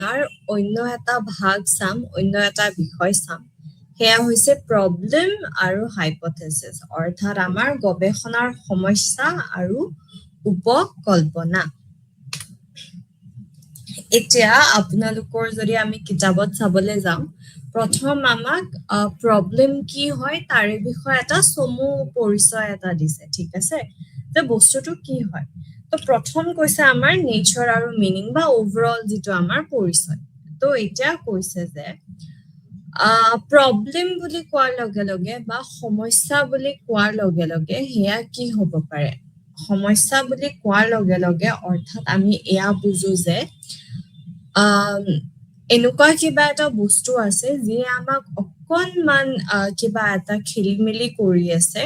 তাৰ অন্য এটা ভাগ চাম, অন্য এটা বিষয় চাম। সেয়া হৈছে প্ৰব্লেম আৰু হাইপথেচিছ, অৰ্থাৎ আমাৰ গৱেষণাৰ সমস্যা আৰু উপকল্পনা। এতিয়া আপোনালোকৰ যদি আমি কিতাপত চাবলৈ যাওঁ, প্ৰথম আমাক প্ৰব্লেম কি হয় তাৰে বিষয়ে এটা চমু পৰিচয় এটা দিছে, ঠিক আছে, যে বস্তুটো কি হয়। তো প্ৰথম কৈছে আমাৰ নেচাৰ আৰু মিনিং বা ওভাৰঅল যিটো আমাৰ পৰিচয়। তো এতিয়া কৈছে যে প্ৰব্লেম বুলি কোৱাৰ লগে লগে বা সমস্যা বুলি কোৱাৰ লগে লগে সেয়া কি হ'ব পাৰে। সমস্যা বুলি কোৱাৰ লগে লগে অৰ্থাৎ আমি এয়া বুজো যে এনেকুৱা কিবা এটা বস্তু আছে যিয়ে আমাক অকণমান কিবা এটা খেলি মেলি কৰি আছে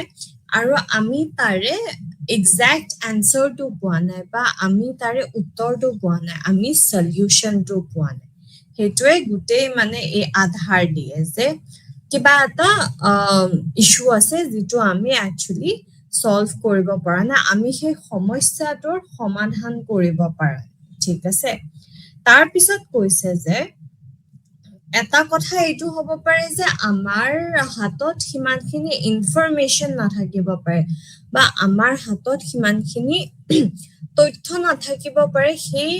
আৰু আমি তাৰে এক্সাক্ট এনচাৰটো পোৱা নাই বা আমি তাৰে উত্তৰটো পোৱা নাই, আমি সলিউশ্যনটো পোৱা নাই। সেইটোৱে গোটেই মানে এই আধাৰ দিয়ে যে কিবা এটা ইছ্যু আছে যিটো আমি একচুৱেলি সলভ কৰিব পৰা নাই, আমি সেই সমস্যাটোৰ সমাধান কৰিব পৰা, ঠিক আছে। তাৰ পিছত কৈছে যে এটা কথা এইটো হ'ব পাৰে যে আমাৰ হাতত সিমানখিনি ইনফৰমেশ্যন নাথাকিব পাৰে বা আমাৰ হাতত সিমানখিনি তথ্য নাথাকিব পাৰে সেই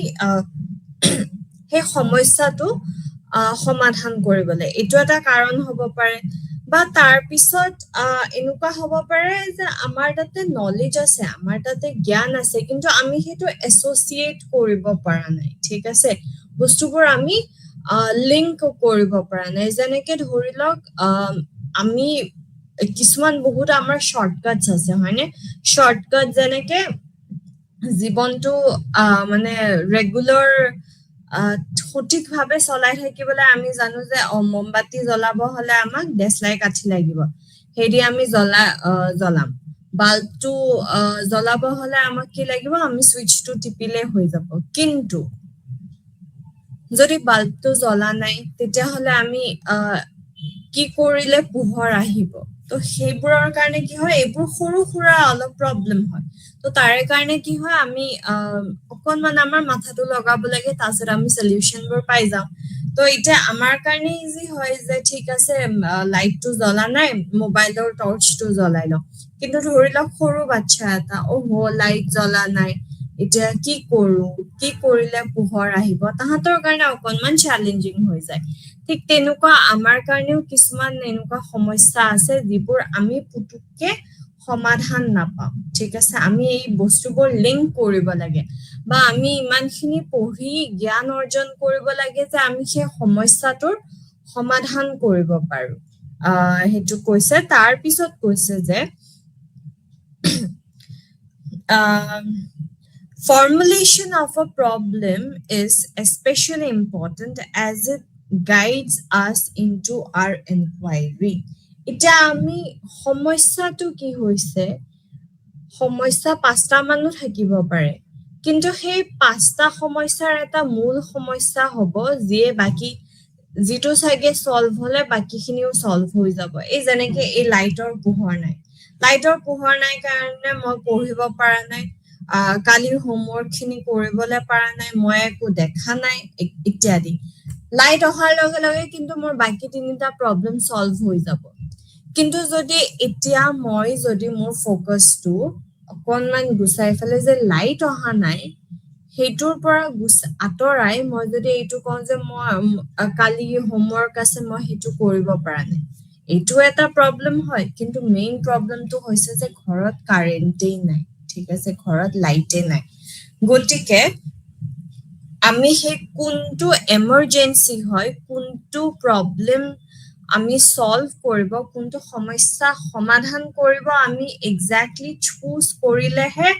সমস্যাটো সমাধান কৰিবলৈ। এইটো এটা কাৰণ হ'ব পাৰে। বা তাৰ পিছত এনেকুৱা হ'ব পাৰে যে আমাৰ তাতে নলেজ আছে, আমাৰ তাতে জ্ঞান আছে, কিন্তু আমি সেইটো এছ'চিয়েট কৰিব পৰা নাই, ঠিক আছে। বস্তুবোৰ আমি লিংক কৰিব পৰা নাই। যেনেকে ধৰি লওক আমি কিছুমান বহুত আমাৰ শ্বৰ্টকাটছ আছে, হয়নে? শ্বৰ্টকাট যেনেকে জীৱনটো মানে ৰেগুলাৰ সঠিকভাৱে চলাই থাকিবলৈ আমি জানো যে মমবাতি জ্বলাব হলে আমাক দেচলাই কাঠি লাগিব, সেইদি আমি জ্বলাম। বাল্বটো জ্বলাব হলে আমাক কি লাগিব, আমি চুইচটো টিপিলে হৈ যাব। কিন্তু যদি বাল্বটো জ্বলা নাই তেতিয়াহলে আমি কি কৰিলে পোহৰ আহিব। তো সেইবোৰৰ কাৰণে কি হয়, এইবোৰ সৰু সুৰা অলপ প্ৰব্লেম হয়। তো তাৰে কাৰণে কি হয়, আমি অকণমান আমাৰ মাথাটো লগাব লাগে, তাৰপিছত আমি সলিউশ্যনবোৰ পাই যাওঁ। তো এতিয়া আমাৰ কাৰণে ইজি হয় যে ঠিক আছে লাইটটো জ্বলা নাই, মোবাইলৰ টৰ্চটো জ্বলাই লওঁ। কিন্তু ধৰি লওক সৰু বাচ্ছা এটা লাইট জ্বলা নাই, এতিয়া কি কৰো, কি কৰিলে পোহৰ আহিব, তাহাঁতৰ কাৰণে অকণমান চেলেঞ্জিং হৈ যায়। ঠিক তেনেকুৱা আমাৰ কাৰণেও কিছুমান এনেকুৱা সমস্যা আছে যিবোৰ আমি পুতুককে সমাধান নাপাওঁ, ঠিক আছে। আমি এই বস্তুবোৰ লিংক কৰিব লাগে বা আমি ইমানখিনি পঢ়ি জ্ঞান অৰ্জন কৰিব লাগে যে আমি সেই সমস্যাটোৰ সমাধান কৰিব পাৰো। সেইটো কৈছে। তাৰ পিছত কৈছে যে formulation of a problem is especially important as it guides us into our inquiry. এতিয়া আমি সমস্যাটো কি হৈছে, সমস্যা 5টা মানো থাকিব পাৰে, কিন্তু সেই 5টা সমস্যাৰ এটা মূল সমস্যা হ'ব যিটো চাগে সলভ হলে বাকীখিনিও সলভ হৈ যাব। এই যেনেকে এই লাইটৰ পোহৰ নাই কাৰণে মই পঢ়িব পৰা নাই, কালিৰ হোমৱৰ্ক খিনি কৰিবলৈ পৰা নাই, মই একো দেখা নাই ইত্যাদি। লাইট অহাৰ লগে লগে কিন্তু মোৰ বাকী 3টা প্ৰব্লেম সলভ হৈ যাব। কিন্তু এতিয়া মই মোৰ ফ'কাছটো অকণমান গুচাই ফেলে যে লাইট অহা নাই সেইটোৰ পৰা আঁতৰাই মই যদি এইটো কওঁ যে মই কালি হোমৱৰ্ক আছে মই সেইটো কৰিব পৰা নাই, এইটো এটা প্ৰব্লেম হয়। কিন্তু মেইন প্ৰব্লেমটো হৈছে যে ঘৰত কাৰেণ্টেই নাই, ঠিক আছে, ঘৰত লাইটে নাই। গতিকে আমি সেই কোনটো এমাৰ্জেঞ্চি হয়, কোনটো প্ৰব্লেম আমি সলভ কৰিব, কোনটো সমস্যা সমাধান কৰিব, আমি এক্সাক্টলি চুজ কৰিলেহে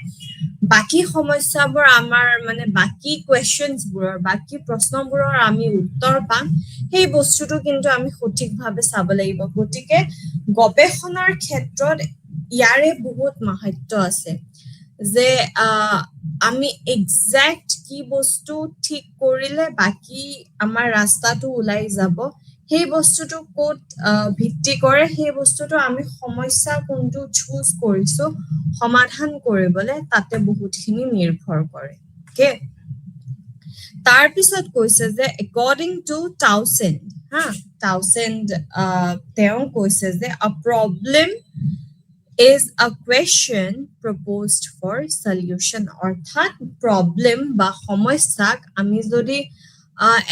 বাকী সমস্যাবোৰ আমাৰ মানে বাকী কুৱেশ্যনছবোৰৰ, বাকী প্ৰশ্নবোৰৰ আমি উত্তৰ পাম। সেই বস্তুটো কিন্তু আমি সঠিকভাৱে চাব লাগিব। গতিকে গৱেষণাৰ ক্ষেত্ৰত ইয়াৰে বহুত মাহাত্য আছে যে আমি এক্সাক্ট কি বস্তু ঠিক কৰিলে বাকী আমাৰ ৰাস্তাটো ওলাই যাব, সেই বস্তুটো ক'ত ভিত্তি কৰে, সেই বস্তুটো আমি সমস্যা কোনটো চুজ কৰিছো সমাধান কৰিবলৈ তাতে বহুতখিনি নিৰ্ভৰ কৰে। তাৰ পিছত কৈছে যে according to Townsend Townsend তেওঁ কৈছে যে a problem is a question proposed for solution অৰ্থাৎ problem বা সমস্যাক আমি যদি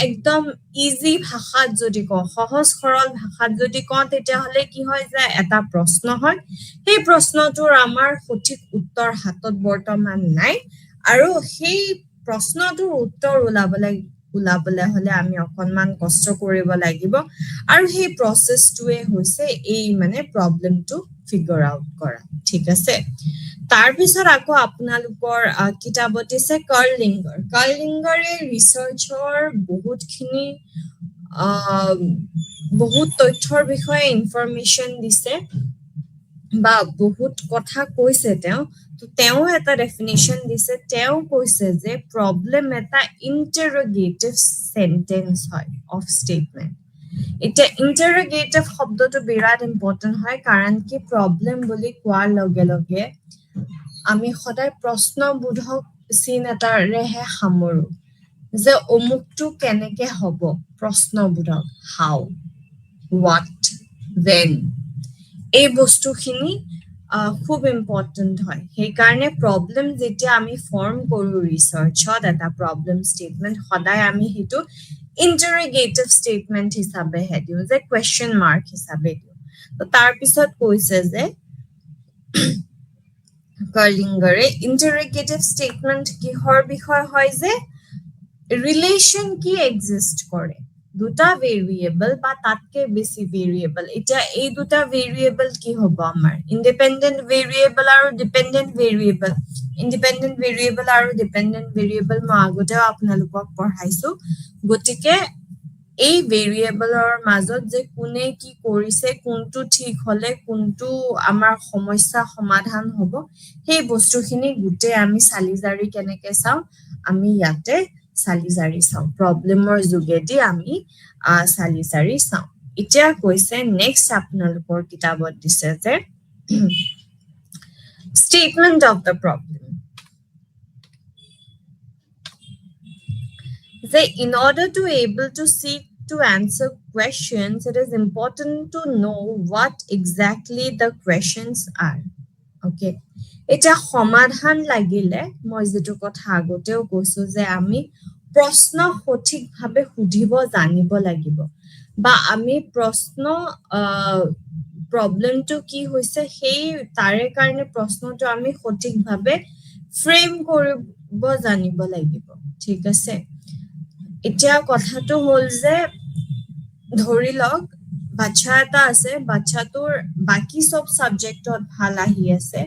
একদম ইজি ভাষাত যদি কওঁ সহজ সৰল ভাষাত যদি কওঁ তেতিয়াহ'লে কি হয় যে এটা প্ৰশ্ন হয় সেই প্ৰশ্নটোৰ আমাৰ সঠিক উত্তৰ হাতত বৰ্তমান নাই আৰু সেই প্ৰশ্নটোৰ উত্তৰ ওলাবলৈ হলে আমি অকনমান কষ্ট কৰিব লাগিব আৰু সেই প্ৰসেছটোৱে হৈছে এই মানে প্ৰবলেমটো ফিগাৰ আউট কৰা ঠিক আছে তাৰ পিছত আকৌ আপোনালোকৰ কিতাপত দিছে কাৰ্লিংগাৰে ৰিসাৰ্চৰ বহুতখিনি বহুত তথ্যৰ বিষয়ে ইনফৰমেশন দিছে বা বহুত কথা কৈছে তেওঁ এটা ডেফিনেশন দিছে তেওঁ কৈছে যে প্ৰবলেম এটা ইন্টাৰোগেটিভ সেন্টেন্স হয় অফ স্টেটমেন্ট এটা ইন্টাৰোগেটিভ শব্দটো বিৰাট ইম্পৰ্টেন্ট হয় কাৰণ কি প্ৰবলেম বুলি কোৱাৰ লগে লগে আমি সদায় প্ৰশ্নবোধক চিন এটাৰেহে সামৰো যে অমুকটো কেনেকে হ'ব প্ৰশ্নবোধক হাউ what when এই বস্তুখিনি খুব ইম্পৰ্টেন্ট হয় সেইকাৰণে প্ৰবলেম যেতিয়া আমি ফৰ্ম কৰো ৰিসাৰ্চত এটা প্ৰবলেম ষ্টেটমেন্ট সদায় আমি হেতু ইন্টাৰোগেটিভ ষ্টেটমেন্ট হিচাপে দিও যে কোৱেশ্চন মাৰ্ক হিচাপে দিও তো তাৰ পিছত কৈছে যে কাৰ্লিংগাৰে ইন্টাৰোগেটিভ ষ্টেটমেন্ট কিহৰ বিষয় হয় যে ৰিলেশন কি এক্সিষ্ট কৰে দুটা ভেৰিয়েবল বা তাতকে বেছি ভেৰিয়েবল এটা এই দুটা ভেৰিয়েবল কি হ'ব আমাৰ ইন্ডিপেন্ডেন্ট ভেৰিয়েবল আৰু ডিপেন্ডেন্ট ভেৰিয়েবল ইন্ডিপেন্ডেন্ট ভেৰিয়েবল আৰু ডিপেন্ডেন্ট ভেৰিয়েবল মই আগতে আপোনালোকক পঢ়াইছো গতিকে এই ভেৰিয়েবলৰ মাজত যে কোনে কি কৰিছে কোনটো ঠিক হলে কোনটো আমাৰ সমস্যা সমাধান হ'ব সেই বস্তুখিনি গুটে আমি চালিজাৰি কেনেকে চাও আমি ইয়াতে চালিজাৰি চাও প্ৰবলেমৰ যোগেদি আমি চালিজাৰি চাও এতিয়া কৈছে নেক্সট আপোনালোকৰ কিতাপত দিছে যে statement of the problem say in order to able to seek to answer questions it is important to know what exactly the questions are okay এটা সমাধান লাগিলে মই যেটো কথা আগতেও কৈছো যে আমি প্ৰশ্ন সঠিকভাৱে সুধিব জানিব লাগিব বা আমি প্ৰশ্ন প্ৰবলেমটো কি হৈছে সেই তাৰে কাৰণে প্ৰশ্নটো আমি সঠিকভাৱে ফ্ৰেম কৰিব জানিব লাগিব ঠিক আছে এতিয়া কথাটো হল যে ধৰি লওক বাচ্চা এটা আছে বাচ্চাটোৰ বাকি সব সাবজেক্টত ভাল আহি আছে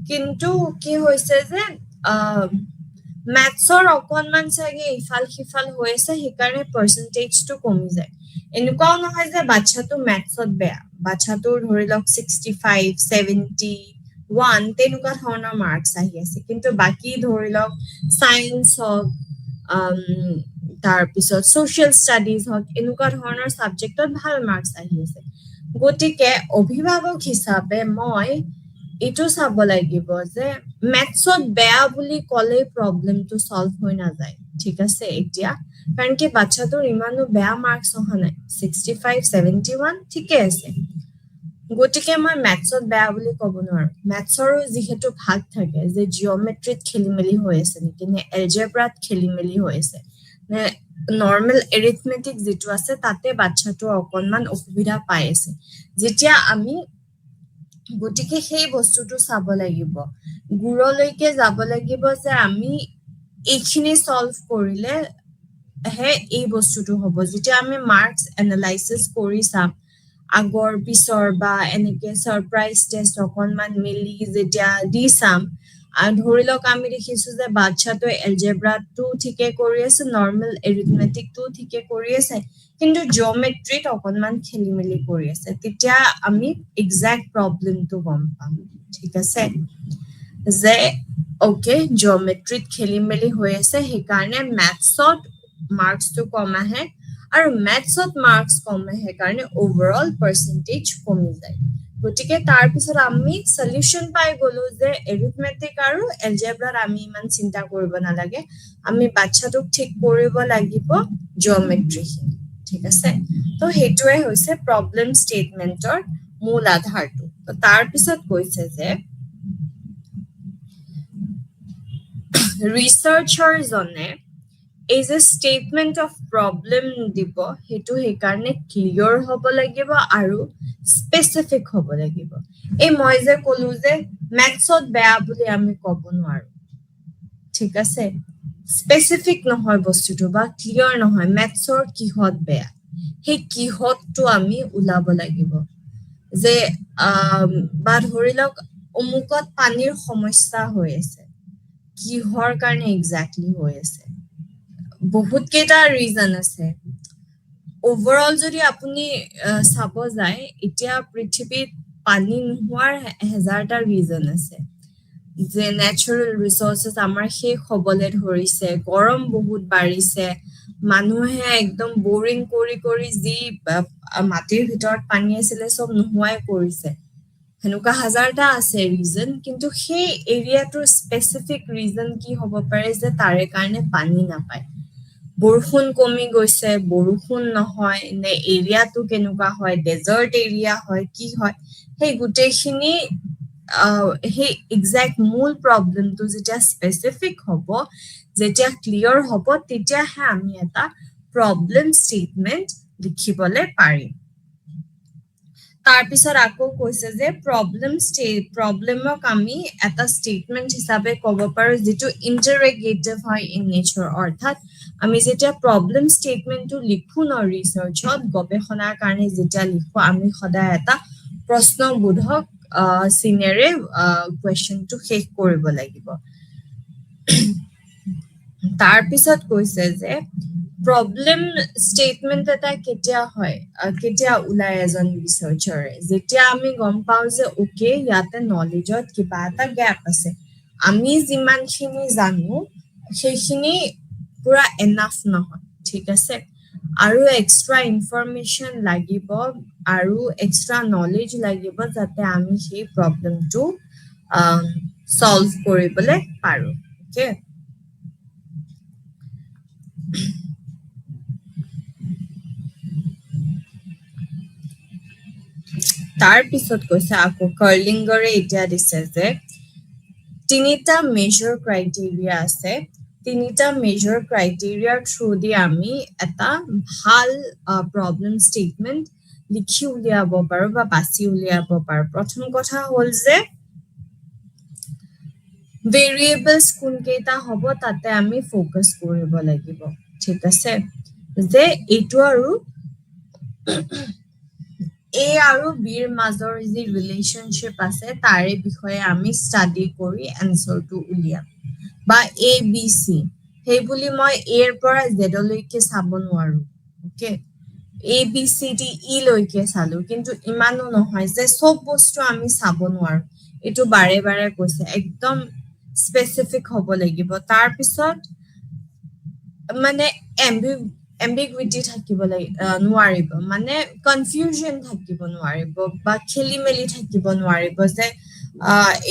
কিন্তু কি হৈছে যে ম্যাথছৰ অকনমান চাগে ইফাল সিফাল হৈ আছে সেইকাৰণে পাৰ্চেন্টেজটো কমি যায় এনেকুৱাও নহয় যে বাচ্চাটো ম্যাথছত বেয়া বাচ্চাটোৰ ধৰি লওক 65 71 তেনেকুৱা ধৰণৰ মাৰ্কস আহি আছে কিন্তু বাকি ধৰি লওক সায়েন্স হওক তাৰ পিছত সোশ্যাল ষ্টাডিজ হওক এনেকুৱা ধৰণৰ সাবজেক্টত ভাল মাৰ্কস আহি আছে গতিকে অভিভাৱক হিচাপে মই এটো চাব লাগিব যে ম্যাথছত বেয়া বুলি কলে প্ৰবলেমটো সলভ হৈ না যায় ঠিক আছে এতিয়া কাৰণ কি বাচ্চাটোৰ ইমানো বেয়া মাৰ্কস অহা নাই 65 71 ঠিকে আছে গতিকে মই ম্যাথছত বেয়া বুলি ক'ব নোৱাৰো ম্যাথছৰো যিহেতু ভাগ থাকে যে জিওমেট্ৰিত খেলিমেলি হৈ আছে নেকি নে এলজেব্ৰাত খেলিমেলি হৈ আছে নে নৰ্মেল এৰিথমেটিক যেটো আছে তাতে বাচ্চাটো অকনমান অসুবিধা পাই আছে যেতিয়া আমি গতিকে সেই বস্তুটো চাব লাগিব গুৰলৈকে যাব লাগিব যে আমি এইখিনি সলভ কৰিলে হে এই বস্তুটো হ'ব যেতিয়া আমি মাৰ্কস এনালাইসিস কৰি চাম আগৰ পিছৰ বা এনেকে সাৰপ্ৰাইজ টেষ্ট অকনমান মিলি যেতিয়া দি চাম ধৰি লওক আমি দেখিছো যে বাচ্চাটো এলজেব্ৰাটো ঠিকে কৰি আছে নৰ্মেল এৰিথমেটিকটো ঠিকে কৰি আছে কিন্তু জিওমেট্ৰিত অকনমান খেলিমেলি কৰি আছে তেতিয়া আমি এক্সাক্ট প্ৰবলেমটো গম পাম ঠিক আছে যে ওকে জিওমেট্ৰিত খেলিমেলি হৈ আছে সেইকাৰণে ম্যাথছত মাৰ্কসটো কম আহে আৰু ম্যাথছত মাৰ্কস কম আহে কাৰণে ওভাৰঅল পাৰ্চেন্টেজ কমি যায় গতিকে তাৰ পিছত আমি সলিউশন পাই গলো যে এৰিথমেটিক আৰু এলজেব্ৰাত আমি ইমান চিন্তা কৰিব নালাগে, আমি বাচ্চাটোক ঠিক কৰিব লাগিব জিঅ'মেট্ৰিখিনি, ঠিক আছে। তো সেইটোৱে হৈছে প্ৰব্লেম ষ্টেটমেন্টৰ মূল আধাৰটো। তো তাৰ পিছত কৈছে যে ৰিচাৰ্চাৰজনে এই যে ষ্টেটমেন্ট অফ প্ৰব্লেম দিব সেইটো সেইকাৰণে ক্লিয়াৰ হ'ব লাগিব আৰু স্পেচিফিক হ'ব লাগিব। এই মই যে ক'লো যে মেথছত বেয়া বুলি আমি ক'ব নোৱাৰো, ঠিক আছে। স্পেচিফিক নহয় বস্তুটো বা ক্লিয়াৰ নহয় মেথছৰ কিহত বেয়া, সেই কিহতটো আমি ওলাব লাগিব। যে বা ধৰি লওক অমুকত পানীৰ সমস্যা হৈ আছে, কিহৰ কাৰণে এক্সেক্টলি হৈ আছে, বহুত কেইটা ৰিজন আছে। ওভাৰঅল যদি আপুনি চাব যায় এতিয়া পৃথিৱীত পানী নোহোৱাৰ হেজাৰটা ৰিজন আছে, যে নেচাৰেল ৰিচোৰ্চেছ আমাৰ শেষ হ'বলৈ ধৰিছে, গৰম বহুত বাঢ়িছে, মানুহে একদম বৰিং কৰি কৰি যি মাটিৰ ভিতৰত পানী আছিলে চব নোহোৱাই কৰিছে, সেনেকুৱা হাজাৰটা আছে ৰিজন। কিন্তু সেই এৰিয়াটোৰ স্পেচিফিক ৰিজন কি হ'ব পাৰে যে তাৰে কাৰণে পানী নাপায়, বৰষুণ কমি গৈছে, বৰষুণ নহয়, নে এৰিয়াটো কেনেকুৱা হয়, ডেজাৰ্ট এৰিয়া হয়, কি হয়, সেই গোটেইখিনি সেই এক্সেক্ট মূল প্ৰব্লেমটো যেতিয়া স্পেচিফিক হ'ব, যেতিয়া ক্লিয়াৰ হ'ব, তেতিয়াহে আমি এটা প্ৰব্লেম ষ্টেটমেন্ট লিখিবলৈ পাৰিম। তাৰপিছত আকৌ কৈছে যে প্ৰব্লেমক আমি এটা ষ্টেটমেন্ট হিচাপে ক'ব পাৰো যিটো ইণ্টাৰগেটিভ হয় ইন নেচাৰ, অৰ্থাৎ আমি যেতিয়া প্ৰব্লেম ষ্টেটমেন্টটো লিখো ন ৰিচাৰ্চত, গৱেষণাৰ কাৰণে যেতিয়া লিখো, আমি সদায় এটা প্ৰশ্নবোধক চিনেৰে কুৱেশ্যনটো শেষ কৰিব লাগিব। তাৰপিছত কৈছে যে প্ৰব্লেম ষ্টেটমেন্ট এটা কেতিয়া ওলাই এজন ৰিচাৰ্চাৰে, যেতিয়া আমি গম পাওঁ যে ওকে ইয়াতে নলেজত কিবা এটা গেপ আছে, আমি যিমানখিনি জানো সেইখিনি পুৰা এনাফ নহয়, ঠিক আছে, আৰু এক্সট্ৰা ইনফৰমেশ্যন লাগিব আৰু এক্সট্ৰা নলেজ লাগিব যাতে আমি সেই প্ৰব্লেমটো সলভ কৰিবলৈ পাৰো। অ'কে, তাৰ পিছত কৈছে আকৌ কাৰ্লিংগৰে এতিয়া দিছে যে তিনিটা মেজৰ ক্ৰাইটেৰিয়া আছে, তিনিটা মেজৰ ক্ৰাইটেৰিয়াৰ থ্ৰু দি আমি এটা ভাল প্ৰব্লেম ষ্টেটমেন্ট লিখি উলিয়াব পাৰো বা বাছি উলিয়াব পাৰো। প্ৰথম কথা হ'ল যে ভেৰিয়েবলছ কোনকেইটা হ'ব তাতে আমি ফ'কাছ কৰিব লাগিব, ঠিক আছে, যে এইটো আৰু এ আৰু বিৰ মাজৰ যি ৰিলেশ্যনশ্বিপ আছে তাৰে বিষয়ে আমি ষ্টাডি কৰি এনচাৰটো উলিয়াম, বা এ বি চি, সেই বুলি মই এৰ পৰা জেডলৈকে চাব নোৱাৰো, okay, A B C D E লৈকে চালো, কিন্তু ইমানো নহয় যে চব বস্তু আমি চাব নোৱাৰো, এইটো বাৰে বাৰে কৈছে, একদম স্পেচিফিক হ'ব লাগিব। তাৰপিছত মানে এম্বিগুইটি থাকিব নোৱাৰিব, মানে কনফিউজন থাকিব নোৱাৰিব বা খেলি মেলি থাকিব নোৱাৰিব যে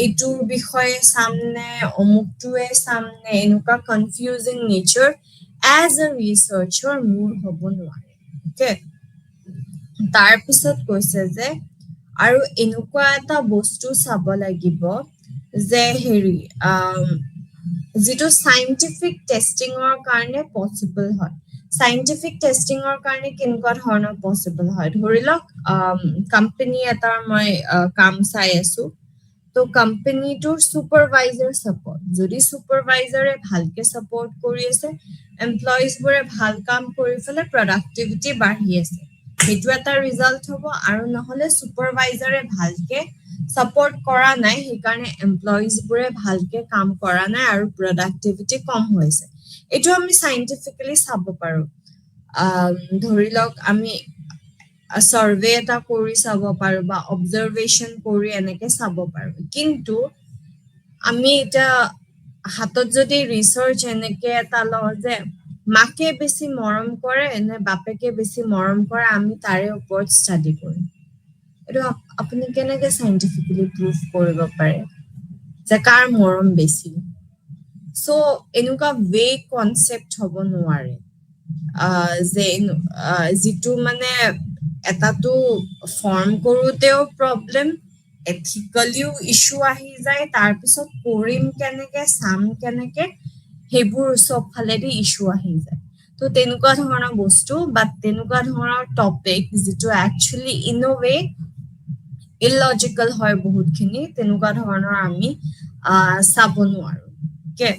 এইটোৰ বিষয়ে চামনে অমুকটোৱে চামনে, এনেকুৱা কনফিউজিং নেচাৰ এজ এ ৰিচাৰ্চাৰ মোৰ হ'ব নোৱাৰে, অ'কে। তাৰপিছত কৈছে যে আৰু এনেকুৱা এটা বস্তু চাব লাগিব যে যিটো চাইণ্টিফিক টেষ্টিঙৰ কাৰণে পচিবল হয়। চাইণ্টিফিক টেষ্টিঙৰ কাৰণে কেনেকুৱা ধৰণৰ পচিবল হয়, ধৰি লওক কোম্পানী এটাৰ মই কাম চাই আছো, তো কোম্পানীটোৰ ছুপাৰভাইজাৰ ছাপৰ্ট, যদি ছুপাৰভাইজাৰে ভালকে ছাপৰ্ট কৰি আছে, এমপ্লয়িজবোৰে ভাল কাম কৰি পেলাই প্ৰডাক্টিভিটি বাঢ়ি আছে, সেইটো এটা ৰিজাল্ট হ'ব। আৰু নহ'লে ছুপাৰভাইজাৰে ভালকে ছাপৰ্ট কৰা নাই, সেইকাৰণে এমপ্লয়িজবোৰে ভালকে কাম কৰা নাই আৰু প্ৰডাক্টিভিটি কম হৈছে, এইটো আমি চাইণ্টিফিকেলি চাব পাৰো। ধৰি লওক আমি সাৰ্ভে এটা কৰি চাব পাৰো বা অবজাৰভেশ্যন কৰি এনেকে চাব পাৰো, কিন্তু আমি এতিয়া হাতত যদি ৰিচাৰ্চ এনেকে এটা লওঁ যে মাকে বেছি মৰম কৰে নে বাপেকে বেছি মৰম কৰে, আমি তাৰে ওপৰত ষ্টাডি কৰিম, এইটো আপুনি কেনেকে সাইন্টিফিক্যালি প্ৰুভ কৰিব পাৰে যে কাৰ মৰম বেছি সো এনেকুৱা ৱে কনসেপ্ট হ'ব নোৱাৰে যে যিটো মানে এটাটো ফৰ্ম কৰোতেও প্ৰবলেম এথিক্যালিও ইস্যু আহি যায় তাৰপিছত কৰিম কেনেকে চাম কেনেকে সেইবোৰ সব ফালেদি ইস্যু আহি যায় তো তেনেকুৱা ধৰণৰ বস্তু বা তেনেকুৱা ধৰণৰ টপিক যিটো actually in a way illogical হয় বহুতখিনি তেনেকুৱা ধৰণৰ আমি চাব নোৱাৰো কে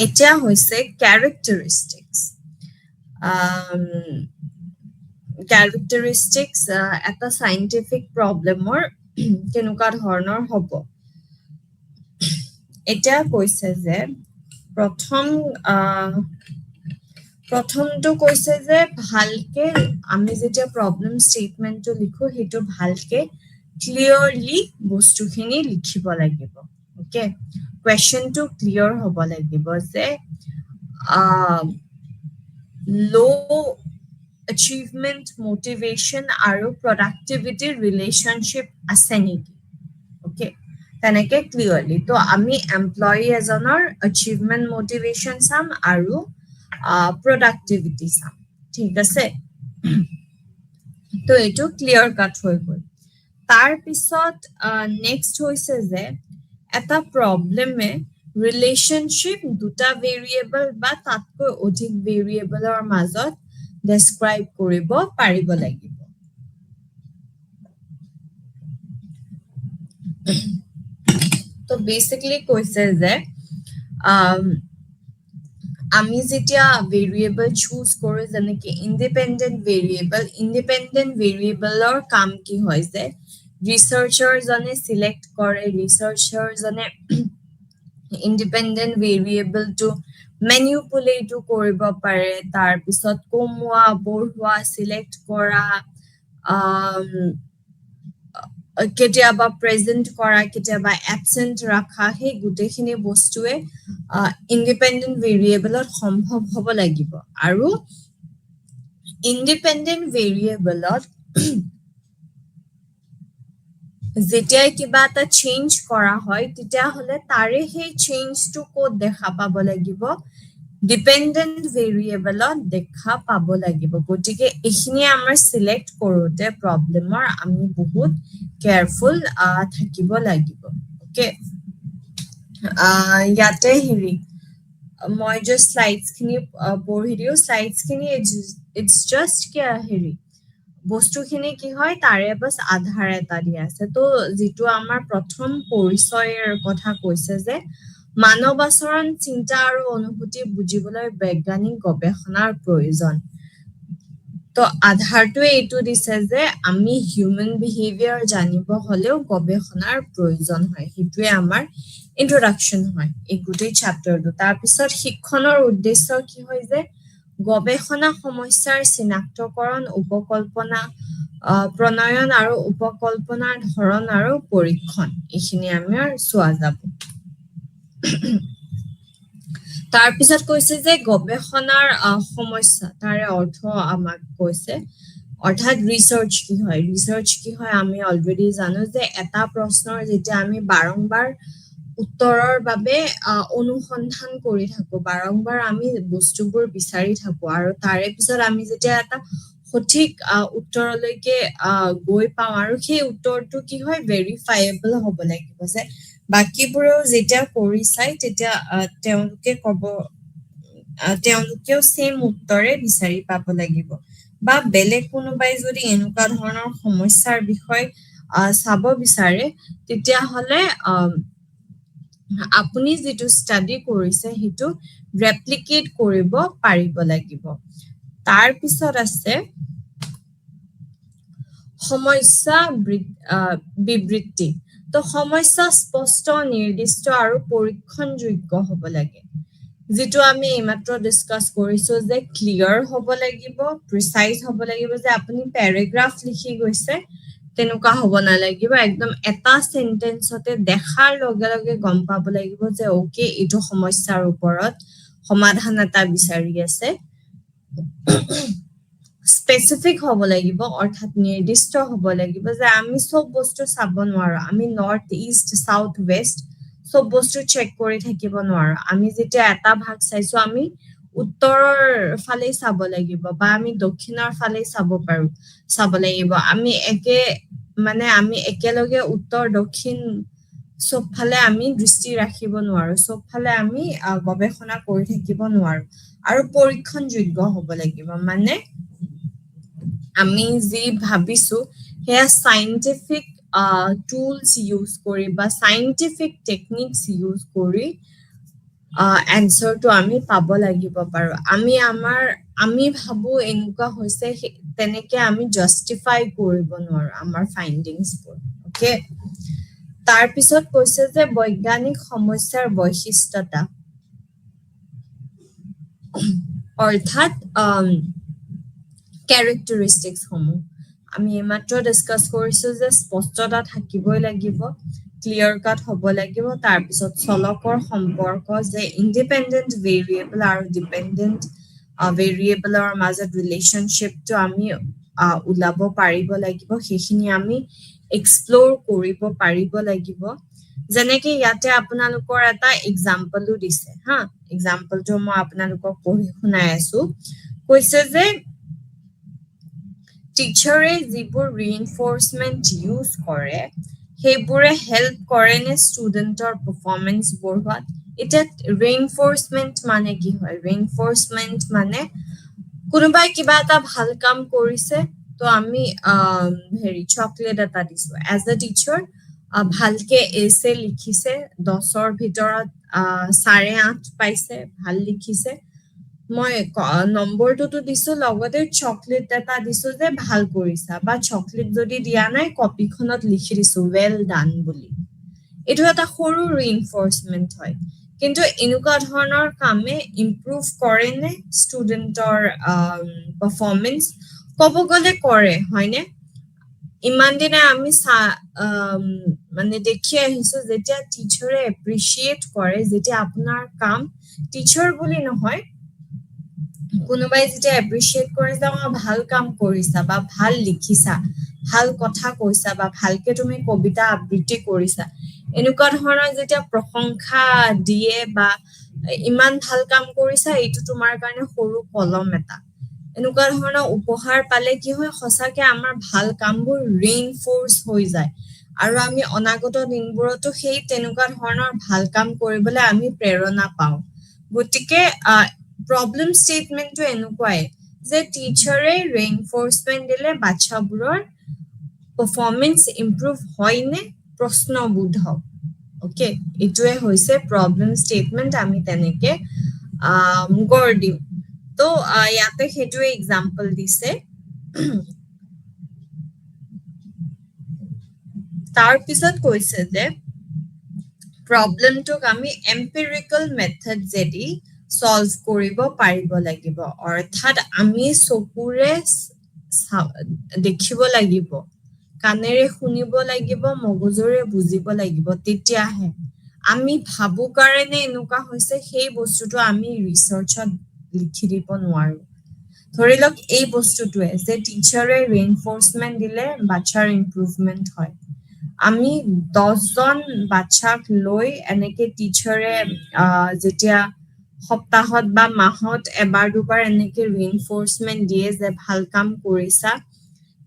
এতিয়া হৈছে ক্যাৰেক্টাৰিষ্টিক্স ক্যাৰেক্টাৰিষ্টিক্স এটা সাইন্টিফিক প্ৰবলেমৰ কেনেকুৱা ধৰণৰ হ'ব এতিয়া কৈছে যে প্ৰথমটো কৈছে যে ভালকে আমি যেতিয়া প্ৰবলেম ষ্টেটমেন্টটো লিখো সেইটো ভালকে ক্লিয়াৰলি বস্তুখিনি লিখিব লাগিব ওকে কোৱেশ্চনটো ক্লিয়াৰ হ'ব লাগিব যে লো achievement motivation আৰু productivity relationship আছে নেকি ওকে তেনেকে ক্লিয়াৰলি তো আমি এমপ্লয়ী এজনৰ achievement motivation চাম আৰু productivity চাম ঠিক আছে তো এইটো ক্লিয়াৰ কাট হৈ গ'ল তাৰ পিছত নেক্সট হৈছে যে এটা প্ৰবলেমে ৰিলেশনশিপ দুটা ভেৰিয়েবল বা তাতকৈ অধিক ভেৰিয়েবলৰ মাজত ডেসক্ৰাইব কৰিব পাৰিব লাগিব তো বেসিক্যালি কৈছে যে আমি যেতিয়া ভেৰিয়েবল চুজ কৰো যেনেকে ইন্ডিপেন্ডেন্ট ভেৰিয়েবলৰ কাম কি হয় যে ৰিসাৰ্চাৰ জনে সিলেক্ট কৰে ৰিসাৰ্চাৰ জনে ইন্ডিপেন্ডেন্ট ভেৰিয়েবলটো ম্যানিপুলেট কৰিব পাৰে তাৰ পিছত কমোৱা বঢ়োৱা সিলেক্ট কৰা কেতিয়াবা প্ৰেজেন্ট কৰা কেতিয়াবা এবসেন্ট ৰাখা সেই গুটেখিনি বস্তুৱে ইন্ডিপেন্ডেন্ট ভেৰিয়েবলত সম্ভৱ হ'ব লাগিব আৰু ইন্ডিপেন্ডেন্ট ভেৰিয়েবলত যেতিয়া কিবা এটা চেঞ্জ কৰা হয় তেতিয়া হলে তাৰে সেই চেঞ্জটো কোড দেখা পাব লাগিব ডিপেন্ডেন্ট ভেৰিয়েবলত দেখা পাব লাগিব গতিকে এখিনি আমাৰ সিলেক্ট কৰোতে প্ৰবলেমৰ আমি বহুত কেয়াৰফুল থাকিব লাগিব ওকে ইয়াতে হেৰি মই জাস্ট স্লাইডছ খিনি পঢ়ি দিও স্লাইডছ খিনি ইটস জাস্ট হেৰি বস্তুখিনি কি হয় তাৰে বাস আধাৰ এটা দিয়া আছে তো যিটো আমাৰ প্ৰথম পৰিচয়ৰ কথা কৈছে যে মানৱ আচৰণ চিন্তা আৰু অনুভূতি বুজিবলৈ বৈজ্ঞানিক গৱেষণাৰ প্ৰয়োজন তো আধাৰটো এইটো দিছে যে আমি হিউম্যান বিহেভিয়াৰ জানিব হলেও গৱেষণাৰ প্ৰয়োজন হয় সেইটোৱে আমাৰ ইন্ট্ৰোডাকশন হয় এই গোটেই চ্যাপ্টাৰটো তাৰ পিছত শিক্ষণৰ উদ্দেশ্য কি হয় যে গৱেষণা সমস্যাৰ চিনাক্তকৰণ উপকল্পনা প্ৰণয়ন আৰু উপকল্পনাৰ ধৰণ আৰু পৰীক্ষণ এইখিনি আমাৰ চোৱা যাব তাৰ পিছত কৈছে যে গৱেষণাৰ সমস্যা তাৰে অৰ্থ আমাক কৈছে অৰ্থাৎ ৰিসাৰ্চ কি হয় আমি অলৰেডি জানো যে এটা প্ৰশ্নৰ যেতিয়া আমি বাৰংবাৰ উত্তৰৰ বাবে অনুসন্ধান কৰি থাকো বাৰংবাৰ আমি বস্তুবোৰ বিচাৰি থাকো আৰু তাৰে পিছত আমি যেতিয়া এটা সঠিক উত্তৰলৈকে গৈ পাওঁ আৰু সেই উত্তৰটো কি হয় ভেৰিফাইবল হ'ব লাগিব যে বাকিবোৰেও যেতিয়া কৰি চাই তেতিয়া তেওঁলোকেও সেম উত্তৰে বিচাৰি পাব লাগিব বা বেলেগ কোনোবাই যদি এনেকুৱা ধৰণৰ সমস্যাৰ বিষয় চাব বিচাৰে তেতিয়া হলে আপুনি যেটো ষ্টাডি কৰিছে হেতু ৰেপ্লিকেট কৰিব পাৰিব লাগিব তাৰ পিছত আছে সমস্যা বিবৃতি তো সমস্যা স্পষ্ট নিৰ্দিষ্ট আৰু পৰীক্ষণযোগ্য হ'ব লাগে যেটো আমি এইমাত্ৰ ডিসকাস কৰিছো যে ক্লিয়াৰ হ'ব লাগিব প্ৰিসাইজ হ'ব লাগিব যে আপুনি প্যাৰাগ্ৰাফ লিখি গৈছে তেনেকুৱা হ'ব নালাগিব একদম এটা সেন্টেন্সতে দেখাৰ লগে লগে গম পাব লাগিব যে ওকে এটো সমস্যাৰ ওপৰত সমাধান এটা বিচাৰি আছে স্পেচিফিক হ'ব লাগিব অৰ্থাৎ নিৰ্দিষ্ট হ'ব লাগিব যে আমি চব বস্তু চাব নোৱাৰো আমি নৰ্থ ইষ্ট সাউথ ৱেষ্ট চব বস্তু চেক কৰি থাকিব নোৱাৰো আমি যেতিয়া এটা ভাগ চাইছো আমি উত্তৰৰ ফালে চাব লাগিব বা আমি দক্ষিণৰ ফালে চাব লাগিব আমি একেলগে উত্তৰ দক্ষিণ চব ফালে আমি দৃষ্টি ৰাখিব নোৱাৰো চব ফালে আমি গৱেষণা কৰি থাকিব নোৱাৰো আৰু পৰীক্ষণযোগ্য হ'ব লাগিব মানে আমি যি ভাবিছো সেয়া সাইন্টিফিক টুলস ইউজ কৰি বা সাইন্টিফিক টেকনিক্স ইউজ কৰি এনসাৰটো আমি পাব লাগিব পাৰো আমি ভাবো এনেকুৱা হৈছে তেনেকে আমি জাস্টিফাই কৰিব নোৱাৰো আমাৰ ফাইন্ডিংছবোৰ ওকে তাৰ পিছত কৈছে যে বৈজ্ঞানিক সমস্যাৰ বৈশিষ্ট্যতা অৰ্থাৎ characteristics সমূহ আমি এইমাত্ৰ ডিসকাস কৰিছো যে স্পষ্টতা থাকিবই লাগিব ক্লিয়াৰ কাট হ'ব লাগিব তাৰ পিছত চলকৰ সম্পৰ্ক যে ইন্ডিপেন্ডেন্ট ভেৰিয়েবল আৰু ডিপেন্ডেন্ট ভেৰিয়েবলৰ মাজত ৰিলেশনশিপটো আমি উলাব পাৰিব লাগিব সেইখিনি আমি এক্সপ্লোৰ কৰিব পাৰিব লাগিব যেনেকে ইয়াতে আপোনালোকৰ এটা এক্সাম্পলও দিছে হা এক্সাম্পলটো মই আপোনালোকক পঢ়ি শুনাই আছো কৈছে যে টিচাৰে যিবোৰ ৰিইনফোৰ্সমেন্ট ইউজ কৰে সেইবোৰে হেল্প কৰে নে ষ্টুডেন্টৰ পাৰফৰমেন্স বঢ়োৱাত এটা ৰিইনফোৰ্সমেন্ট মানে কি হয় ৰিইনফোৰ্সমেন্ট মানে কোনোবাই কিবা এটা ভাল কাম কৰিছে তো আমি হেৰি চকলেট এটা দিছো এজ আ টিচাৰ ভালকে এছে লিখিছে 10ৰ ভিতৰত 8.5 পাইছে ভাল লিখিছে মই নম্বৰটো দিছো লগতে চকলেট এটা দিছো যে ভাল কৰিছা বা চকলেট যদি দিয়া নাই কপিখনত লিখি দিছো ওয়েল ডান বুলি এটো এটা সৰু ৰিইনফোৰ্সমেন্ট হয় কিন্তু এনেকুৱা ধৰণৰ কামে ইমপ্ৰুভ কৰে নে ষ্টুডেন্টৰ পাৰফৰমেন্স ক'ব গ'লে কৰে হয়নে ইমান দিনে আমি মানে দেখি আহিছো যেতিয়া টিচাৰে এপ্ৰিচিয়েট কৰে যেতিয়া আপোনাৰ কাম টিচাৰ বুলি নহয় কোনোবাই যেতিয়া এপ্ৰিচিয়েট কৰে যে ভাল কাম কৰিছা বা ভাল লিখিছা ভাল কথা কৈছা বা ভালকে তুমি কবিতা আবৃত্তি কৰিছা এনেকুৱা ধৰণৰ যেতিয়া প্ৰশংসা দিয়ে বা ইমান ভাল কাম কৰিছা এইটো তোমাৰ কাৰণে সৰু কলম এটা এনেকুৱা ধৰণৰ উপহাৰ পালে কি হয় সঁচাকে আমাৰ ভাল কামবোৰ ৰিইনফোৰ্স হৈ যায় আৰু আমি অনাগত দিনবোৰতো সেই তেনেকুৱা ধৰণৰ ভাল কাম কৰিবলৈ আমি প্ৰেৰণা পাওঁ গতিকে প্ৰবলেম ষ্টেটমেন্টটো এনেকুৱাই যে টিচাৰে ৰিইনফোৰ্সমেন্ট দিলে বাচ্চাবোৰৰ পাৰফৰমেন্স ইমপ্ৰুভ হয় নে প্ৰশ্নবোধক ওকে এটোৱে হৈছে প্ৰবলেম ষ্টেটমেন্ট আমি তেনেকে গঢ় দিও তো ইয়াতে হেতুৱে এক্সাম্পল দিছে তাৰ পিছত কৈছে যে প্ৰবলেমটোক আমি এম্পিৰিক্যাল মেথড যেদি সলভ কৰিব পাৰিব লাগিব অৰ্থাৎ আমি চকুৰে দেখিব লাগিব কানেৰে শুনিব লাগিব মগজুৰে বুজিব লাগিব তেতিয়াহে আমি ভাবু কাৰণে এনেকুৱা হৈছে সেই বস্তুটো আমি ৰিসাৰ্চত লিখি দিব নোৱাৰো ধৰি লওক এই বস্তুটোৱে যে টিচাৰে ৰিইনফোৰ্সমেন্ট দিলে বাচ্চাৰ ইমপ্ৰুভমেন্ট হয় আমি 10 জন বাচ্চাক লৈ এনেকে টিচাৰে যেতিয়া সপ্তাহত বা মাহত এবাৰ দুবাৰ এনেকে ৰিইনফোৰ্সমেন্ট দিয়ে যে ভাল কাম কৰিছা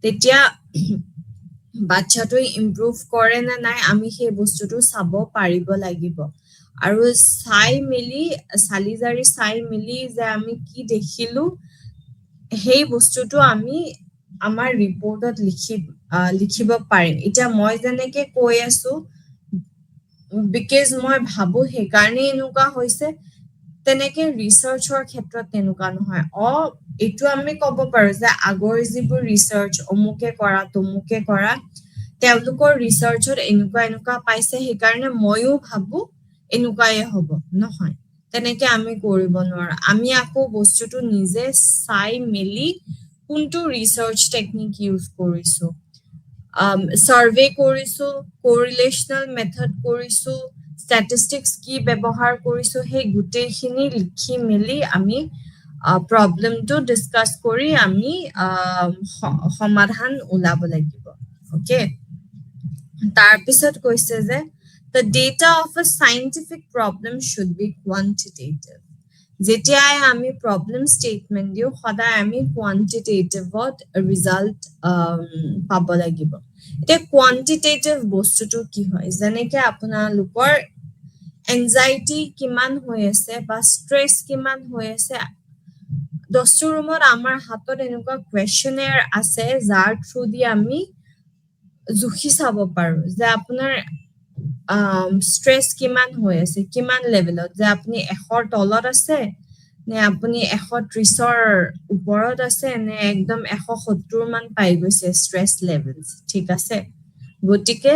তেতিয়া বাচ্চাটো ইমপ্ৰুভ কৰে না নাই আমি সেই বস্তুটো চাব পাৰিব লাগিব আৰু চাই মিলি যে আমি কি দেখিলো সেই বস্তুটো আমি আমাৰ ৰিপৰ্টত লিখিব পাৰিম এটা মই যেনেকে কৈ আছো বিকজ মই ভাবো সেই কাৰণে এনেকুৱা হৈছে তেনেকে ৰিসাৰ্চৰ ক্ষেত্ৰত তেনেকুৱা নহয় এইটো আমি ক'ব পাৰো যে আগৰ যিবোৰ ৰিসাৰ্চ অমুকে কৰা তমুকে কৰা তেওঁলোকৰ ৰিসাৰ্চত এনেকুৱা পাইছে সেই কাৰণে মইও ভাবো এনেকুৱাই হ'ব নহয় তেনেকে আমি কৰিব নোৱাৰো আমি আকৌ বস্তুটো নিজে চাই মেলি কোনটো ৰিসাৰ্চ টেকনিক ইউজ কৰিছো সাৰ্ভে কৰিছো কোৰিলেশনাল মেথড কৰিছো ষ্টেটিষ্টিক্স কি ব্যৱহাৰ কৰিছো সেই গুটেইখিনি লিখি মেলি আমি প্ৰবলেমটো ডিসকাস কৰি আমি সমাধান ওলাব লাগিব ওকে তাৰ পিছত কৈছে যে the data of a scientific problem should be quantitative যেতিয়াই আমি প্ৰবলেম স্টেটমেন্ট দিও সদায় আমি কোয়ান্টিটেটিভত ৰিজাল্ট পাব লাগিব এতিয়া কোয়ান্টিটেটিভ বস্তুটো কি হয় যেনেকে আপোনালোকৰ এনজাইটি কিমান হৈ আছে বা স্ট্ৰেছ কিমান হৈ আছে দস্তুৰ ৰুমত আমাৰ হাতত এনেকুৱা কুৱেশ্যনেয়াৰ আছে যাৰ থ্ৰু দি আমি জুখি চাব পাৰো যে আপোনাৰ স্ট্ৰেছ কিমান হৈ আছে কিমান লেভেলত যে আপুনি 100ৰ তলত আছে নে আপুনি 130ৰ ওপৰত আছে নে একদম 170 মান পাই গৈছে স্ট্ৰেছ লেভেলছ ঠিক আছে গতিকে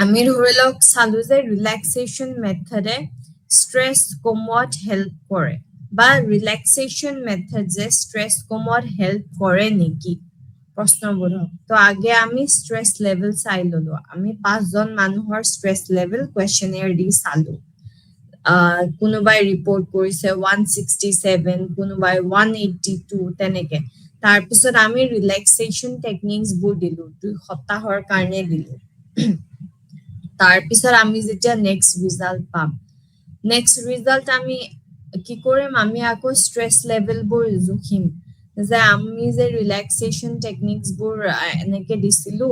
আমি ধৰি লওক চালো যে ৰিলেক্সেশ্যন মেথডে স্ট্ৰেছ কমোৱাত হেল্প কৰে বা ৰিলেক্সেশ্যন মেথড যে স্ট্ৰেছ কমোৱাত হেল্প কৰে নেকি প্ৰশ্নবোধক তো আগে আমি স্ট্ৰেছ লেভেল চাই ললো আমি 5জন মানুহৰ স্ট্ৰেছ লেভেল কুৱেশ্যনেয়াৰ দি চালো কোনোবাই ৰিপৰ্ট কৰিছে 167 কোনোবাই 182 তেনেকে তাৰপিছত আমি ৰিলেক্সেশ্যন টেকনিক্স বোৰ দিলো 2 সপ্তাহৰ কাৰণে দিলো তাৰপিছত আমি যেতিয়া নেক্সট ৰিজাল্ট পাম নেক্সট ৰিজাল্ট আমি কি কৰিম আমি আকৌ স্ট্ৰেছ লেভেল বোৰ জুখিম যে আমি যে ৰিলেক্সেশ্যন টেকনিক্স বোৰ এনেকে দিছিলো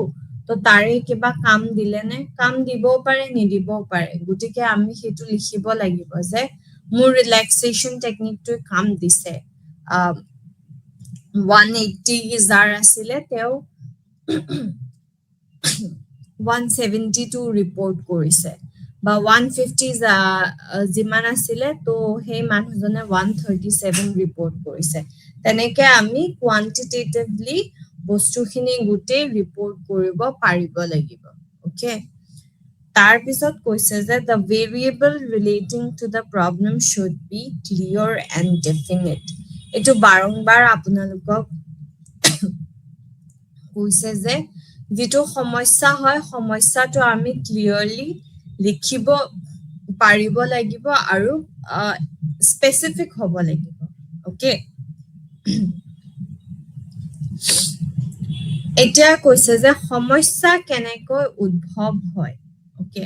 তো তাৰে কিবা কাম দিলে নে কাম দিবও পাৰে নিদিবও পাৰে গতিকে আমি সেইটো লিখিব লাগিব যে মোৰ ৰিলেক্সেশ্যন টেকনিকটো কাম দিছে 180 যাৰ আছিলে তেওঁ 172 ৰিপৰ্ট কৰিছে বা 150 যিমান আছিলে তো সেই মানুহজনে 137 ৰিপৰ্ট কৰিছে তেনেকে আমি কোয়ান্টিটেটিভলি বস্তুখিনি গুটেই ৰিপৰ্ট কৰিব পাৰিব লাগিব ওকে তাৰ পিছত কৈছে যে the variable relating to the problem should be clear and definite এটো বাৰংবাৰ আপোনালোকক কৈছে যে যেটো সমস্যা হয় সমস্যাটো আমি ক্লিয়াৰলি লিখিব পাৰিব লাগিব আৰু স্পেসিফিক হ'ব লাগিব ওকে এতিয়া কৈছে যে সমস্যা কেনেকৈ উদ্ভৱ হয় ওকে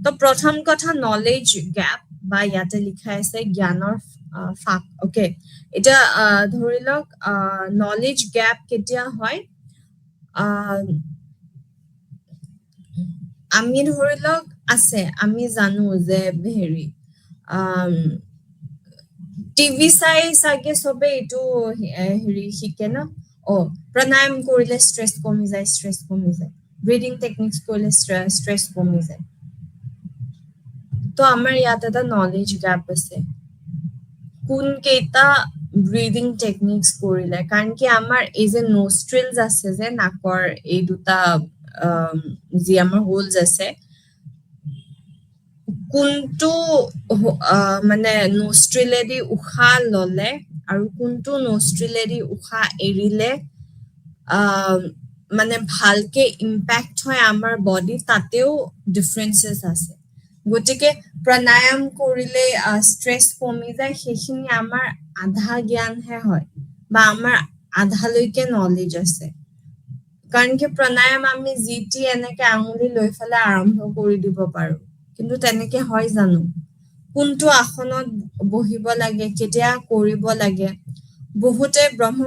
তো প্ৰথম কথা নলেজ গ্যাপ বা ইয়াতে লিখা আছে জ্ঞানৰ ফাক ওকে এটা ধৰি লওক নলেজ গ্যাপ কেতিয়া হয় আমি ধৰি লওক আছে আমি জানো যে হেৰি টিভি চাই চাগে সবে এইটো হেৰি শিকে ন প্ৰণায়াম কৰিলে ষ্ট্ৰেছ কমি যায় ব্ৰিডিং টেকনিক্স কৰিলে ষ্ট্ৰেছ কমি যায় তো আমাৰ ইয়াত এটা নলেজ গ্যাপ আছে কোন কেইটা ব্ৰিডিং টেকনিক্স কৰিলে কাৰণ কি আমাৰ এই যে নষ্ট্ৰিলছ আছে যে নাকৰ এই দুটা যি আমাৰ হোলছ আছে কোনটো মানে নষ্ট্ৰিলেদি উশাহ ললে আৰু কোনটো নষ্ট্ৰিলেদি উশাহ এৰিলে মানে ভালকে ইম্প্যাক্ট হয় আমাৰ বডি তাতেও ডিফাৰেন্সেস আছে গতিকে প্ৰণায়াম কৰিলে ষ্ট্ৰেছ কমি যায় সেইখিনি আমাৰ আধা জ্ঞানহে হয় বা আমাৰ আধালৈকে নলেজ আছে কাৰণ কি প্ৰণায়াম আমি জিটি এনেকে আঙুলি লৈ ফেলে আৰম্ভ কৰি দিব পাৰো কিন্তু তেনেকে হয় জানো কোনটো আসনত বহিব লাগে কেতিয়া কৰিব লাগে বহুতে ব্ৰহ্ম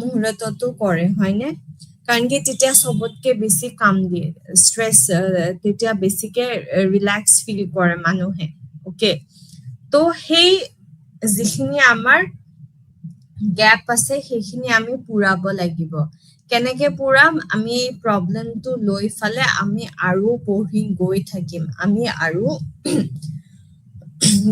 মুহূৰ্ততো কৰে হয়নে কাৰণ কি তেতিয়া সবতকে বেছি কাম দিয়ে ষ্ট্ৰেছ তেতিয়া বেছিকে ৰিলেক্স ফিল কৰে মানুহে ওকে তো সেই যিখিনি আমাৰ গ্যাপ আছে সেইখিনি আমি পুৰাব লাগিব কেনেকে পুৰাম আমি এই প্ৰবলেমটো লৈ ফালে আমি আৰু পঢ়ি গৈ থাকিম আমি আৰু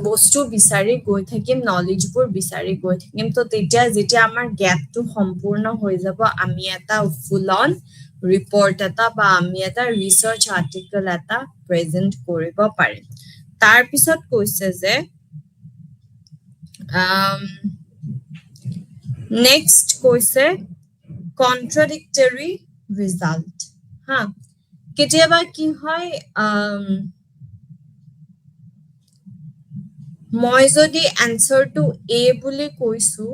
বস্তু বিচাৰি গৈ থাকিম নলেজবোৰ বিচাৰি গৈ থাকিম তো তেতিয়া যেতিয়া আমাৰ গ্যাপটো সম্পূৰ্ণ হৈ যাব আমি এটা ফুল অন ৰিপৰ্ট এটা বা আমি এটা ৰিসাৰ্চ আৰ্টিকেল এটা প্ৰেজেন্ট কৰিব পাৰিম তাৰ পিছত কৈছে যে নেক্সট কৈছে contradictory result হা কেতিয়াবা কি হয় মই যদি এনসাৰটো এ বুলি কৈছো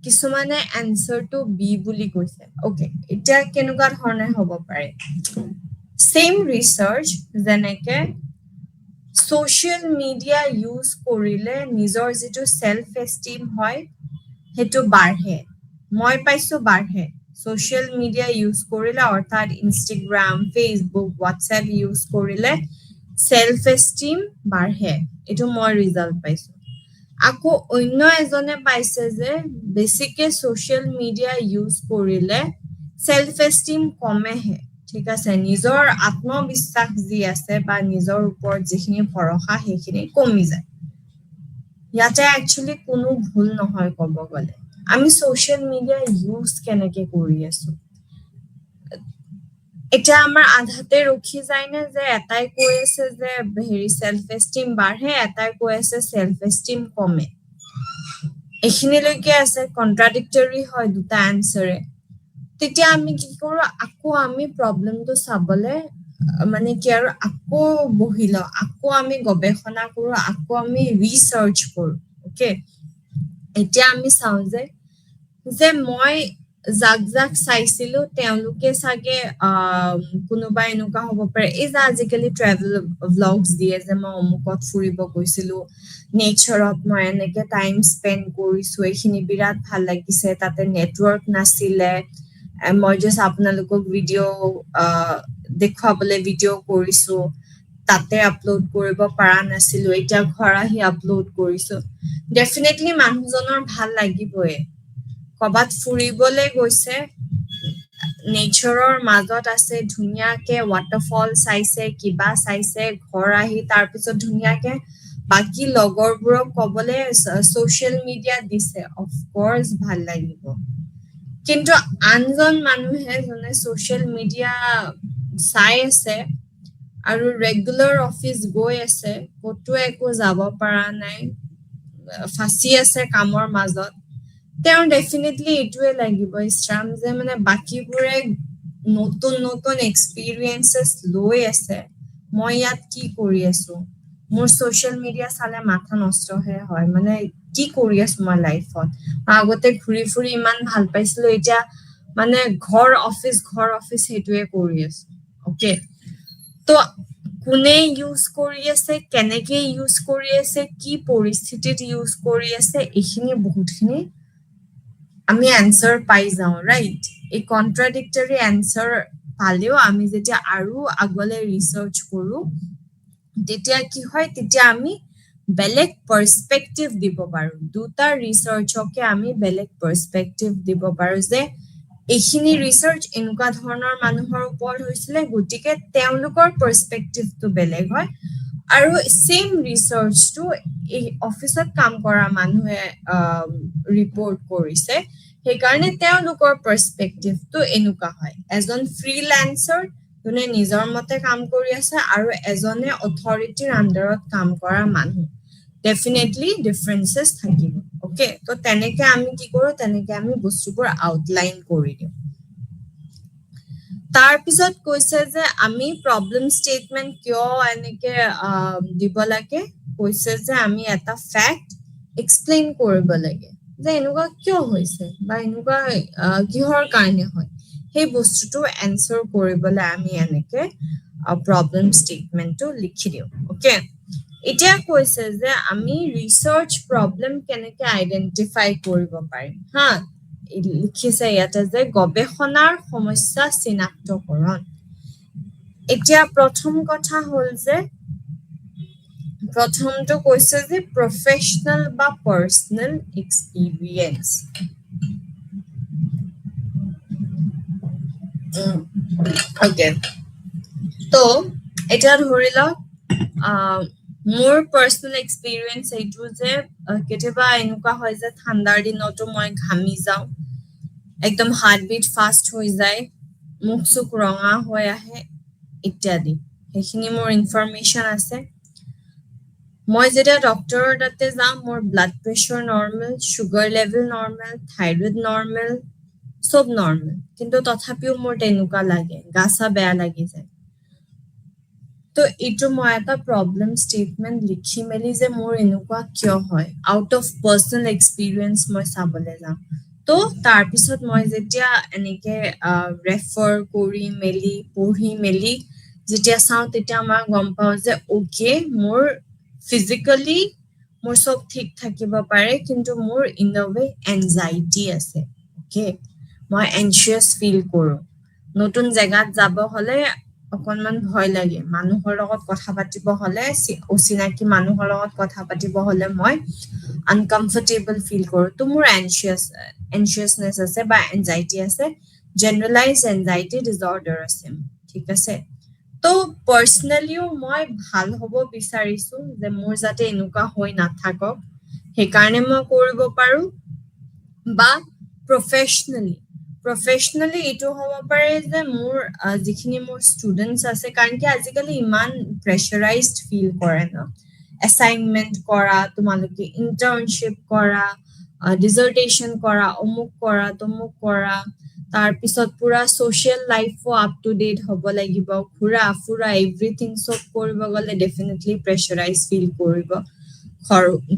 কিছুমানে এনসাৰটো বি বুলি কৈছে ওকে এটা কেনেকুৱা ধৰণে হ'ব পাৰে সেম ৰিসাৰ্চ যেনেকে social media use কৰিলে নিজৰ যেটো self esteem হয় হেতু বাঢ়ে মই পাইছো বাঢ়ে social media use কৰিলে অৰ্থাৎ Instagram Facebook WhatsApp use কৰিলে self esteem বাঢ়ে এটো মই ৰিজাল্ট পাইছো আকৌ অন্য এজনে পাইছে যে বেছিকে social media use কৰিলে self esteem কমেহে ঠিক আছে নিজৰ আত্মবিশ্বাস যি আছে বা নিজৰ ওপৰত যিখিনি ভৰসা সেইখিনি কমি যায় ইয়াতে একচুয়ালি কোনো ভুল নহয় ক'ব গলে আমি social media use কেনেকে কৰি আছো এটা আমাৰ আধাতে ৰখি যায় না যে এটাই কৈ আছে যে হেৰি self esteem বাঢ়ে এটাই কৈ আছে self esteem কমে এখিনিলৈকে আছে কন্ট্ৰাডিক্টৰি হয় দুটা আনসাৰে তেতিয়া আমি কি কৰো আকৌ আমি প্ৰবলেমটো চাবলে মানে কি আৰু আকৌ বহিল আকৌ আমি গৱেষণা কৰো আকৌ আমি ৰিসাৰ্চ কৰো ওকে এতিয়া আমি চাও যে মই জাক চাইছিলো তেওঁলোকে চাগে কোনোবা এনেকুৱা হ'ব পাৰে এই যে আজিকালি ট্ৰেভেল ভ্লগছ দিয়ে যে মই অমুকত ফুৰিব গৈছিলো নেচাৰত মই এনেকে টাইম স্পেন্ড কৰিছো এইখিনি বিৰাট ভাল লাগিছে তাতে নেটৱৰ্ক নাছিলে মই জাস্ট আপোনালোকক ভিডিঅ' দেখুৱাবলৈ ভিডিঅ' কৰিছো তাতে আপলোড কৰিব পৰা নাছিলো এতিয়া ঘৰ আহি আপলোড কৰিছো ডেফিনেটলি মানুহজনৰ ভাল লাগিবই কবাত ফুৰিবলৈ গৈছে নেচাৰৰ মাজত আছে ধুনীয়াকে ৱাটাৰফল চাইছে কিবা চাইছে ঘৰ আহি তাৰ পিছত ধুনীয়াকে বাকি লগৰবোৰক কবলে সোশ্যাল মিডিয়াত দিছে অফ কোৰ্স ভাল লাগিব কিন্তু আনজন মানুহে যোনে সোশ্যাল মিডিয়া চাই আছে আৰু ৰেগুলাৰ অফিস গৈ আছে কতো একো যাব পৰা নাই ফাঁচি আছে কামৰ মাজত তেওঁ ডেফিনেটলি এটোৱে লাগিব ইছৰাম যে মানে বাকিবোৰে নতুন নতুন এক্সপেৰিয়েন্সেস লৈ আছে মই ইয়াত কি কৰি আছো মোৰ সোশ্যাল মিডিয়া চালে মাথা নষ্টহে হয় মানে কি কৰি আছো মই লাইফত আগতে ঘুৰি ফুৰি ইমান ভাল পাইছিলো এতিয়া মানে ঘৰ অফিস হেতুৱে কৰি আছো ওকে তো কোনে ইউজ কৰি আছে কেনেকে ইউজ কৰি আছে কি পৰিস্থিতিত ইউজ কৰি আছে এইখিনি বহুতখিনি আমি আনসাৰ পাই যাও ৰাইট এই কন্ট্ৰাডিক্টৰি আনসাৰ পালেও আমি যেতিয়া আৰু আগলে ৰিসাৰ্চ কৰো তেতিয়া কি হয় তেতিয়া আমি বেলেগ পাৰ্সপেক্টিভ দিব পাৰো দুটা ৰিসাৰ্চকে আমি বেলেগ পাৰ্সপেক্টিভ দিব পাৰো যে এইখিনি ৰিসাৰ্চ এনেকুৱা ধৰণৰ মানুহৰ ওপৰত হৈছিলে গতিকে তেওঁলোকৰ পাৰ্সপেক্টিভটো বেলেগ হয় আৰু সেম ৰিসাৰ্চটো এই অফিসত কাম কৰা মানুহে ৰিপৰ্ট কৰিছে সেইকাৰণে তেওঁলোকৰ পাৰ্সপেক্টিভটো এনেকুৱা হয় এজন ফ্ৰিল্যান্সাৰ যোনে নিজৰ মতে কাম কৰি আছে আৰু এজনে অথৰিটিৰ আন্ডাৰত কাম কৰা মানুহ ডেফিনেটলি ডিফাৰেন্সেস থাকিব ওকে তো তেনেকে আমি কি কৰো তেনেকে আমি বস্তুবোৰ আউটলাইন কৰি দিও তাৰ পিছত কৈছে যে আমি প্ৰবলেম ষ্টেটমেন্ট কিয় এনেকে দিব লাগে কৈছে যে আমি এটা ফ্যাক্ট এক্সপ্লেইন কৰিব লাগে যে এনেকুৱা কিয় হৈছে বা এনেকুৱা কিহৰ কাৰণে হয় সেই বস্তুটো এনসাৰ কৰিবলৈ আমি এনেকে প্ৰবলেম ষ্টেটমেন্টটো লিখি দিও ওকে এতিয়া কৈছে যে আমি ৰিসাৰ্চ প্ৰবলেম কেনেকে আইডেন্টিফাই কৰিব পাৰিম হা লিখিছে ইয়াতে যে গৱেষণাৰ সমস্যা চিনাক্তকৰণ এতিয়া প্ৰথম কথা হল যে প্ৰথমটো কৈছে যে প্ৰফেশনাল বা পাৰ্সোনাল এক্সপেৰিয়েন্স ওকে তো এটা ধৰি লওক মোৰ পাৰ্সোনাল এক্সপেৰিয়েন্স এইটো যে কেতিয়াবা এনেকুৱা হয় যে ঠাণ্ডাৰ দিনতো মই ঘামি যাওঁ একদম হাৰ্টবিট ফাস্ট হৈ যায় মুখ চুখ ৰঙা হৈ আহে ইত্যাদি সেইখিনি মোৰ ইনফৰমেশন আছে মই যেতিয়া ডক্টৰৰ তাতে যাওঁ মোৰ blood pressure normal sugar level normal thyroid normal সব নৰ্মেল কিন্তু তথাপিও মোৰ তেনেকুৱা লাগে গাছা বেয়া লাগি যায় তো এইটো মই এটা প্ৰব্লেম ষ্টেটমেণ্ট লিখি মেলি যে মোৰ এনেকুৱা কিয় হয় আউট অফ পাৰ্চনেল এক্সপিৰিয়েঞ্চ মই চাবলৈ যাওঁ তো তাৰপিছত মই যেতিয়া এনেকে ৰেফাৰ কৰি মেলি পঢ়ি মেলি যেতিয়া চাওঁ তেতিয়া মই গম পাওঁ যে অ'কে মোৰ ফিজিকেলি মোৰ চব ঠিক থাকিব পাৰে কিন্তু মোৰ ইন দ্য ৱে এনজাইটি আছে অ'কে মই এনচিয়াছ ফিল কৰোঁ নতুন জেগাত যাব হ'লে অকণমান ভয় লাগে মানুহৰ লগত কথা পাতিব হ'লে অচিনাকি মানুহৰ লগত কথা পাতিব হ'লে মই আনকমফৰ্টেবল ফিল কৰোঁ তো মোৰ এনচিয়াছনেছ আছে বা এনজাইটি আছে জেনেৰেলাইজ এনজাইটি ডিজঅৰ্ডাৰ আছে ঠিক আছে তো পাৰ্চনেলিও মই ভাল হ'ব বিচাৰিছোঁ যে মোৰ যাতে এনেকুৱা হৈ নাথাকক সেইকাৰণে মই কৰিব পাৰোঁ বা প্ৰফেচনেলি এইটো হ'ব পাৰে যে মোৰ যিখিনি মোৰ ষ্টুডেণ্টছ আছে কাৰণ কি আজিকালি ইমান প্ৰেছাৰাইজড ফিল কৰে ন এছাইনমেণ্ট কৰা তোমালোকে ইণ্টাৰ্ণশ্বিপ কৰা ডিজাৰ্টেশ্যন কৰা অমুক কৰা তমুক কৰা তাৰপিছত পুৰা ছ'চিয়েল লাইফো আপ টু ডেট হ'ব লাগিব ঘূৰা ফুৰা এভৰিথিং চব কৰিব গ'লে ডেফিনেটলি প্ৰেছাৰাইজ ফিল কৰিব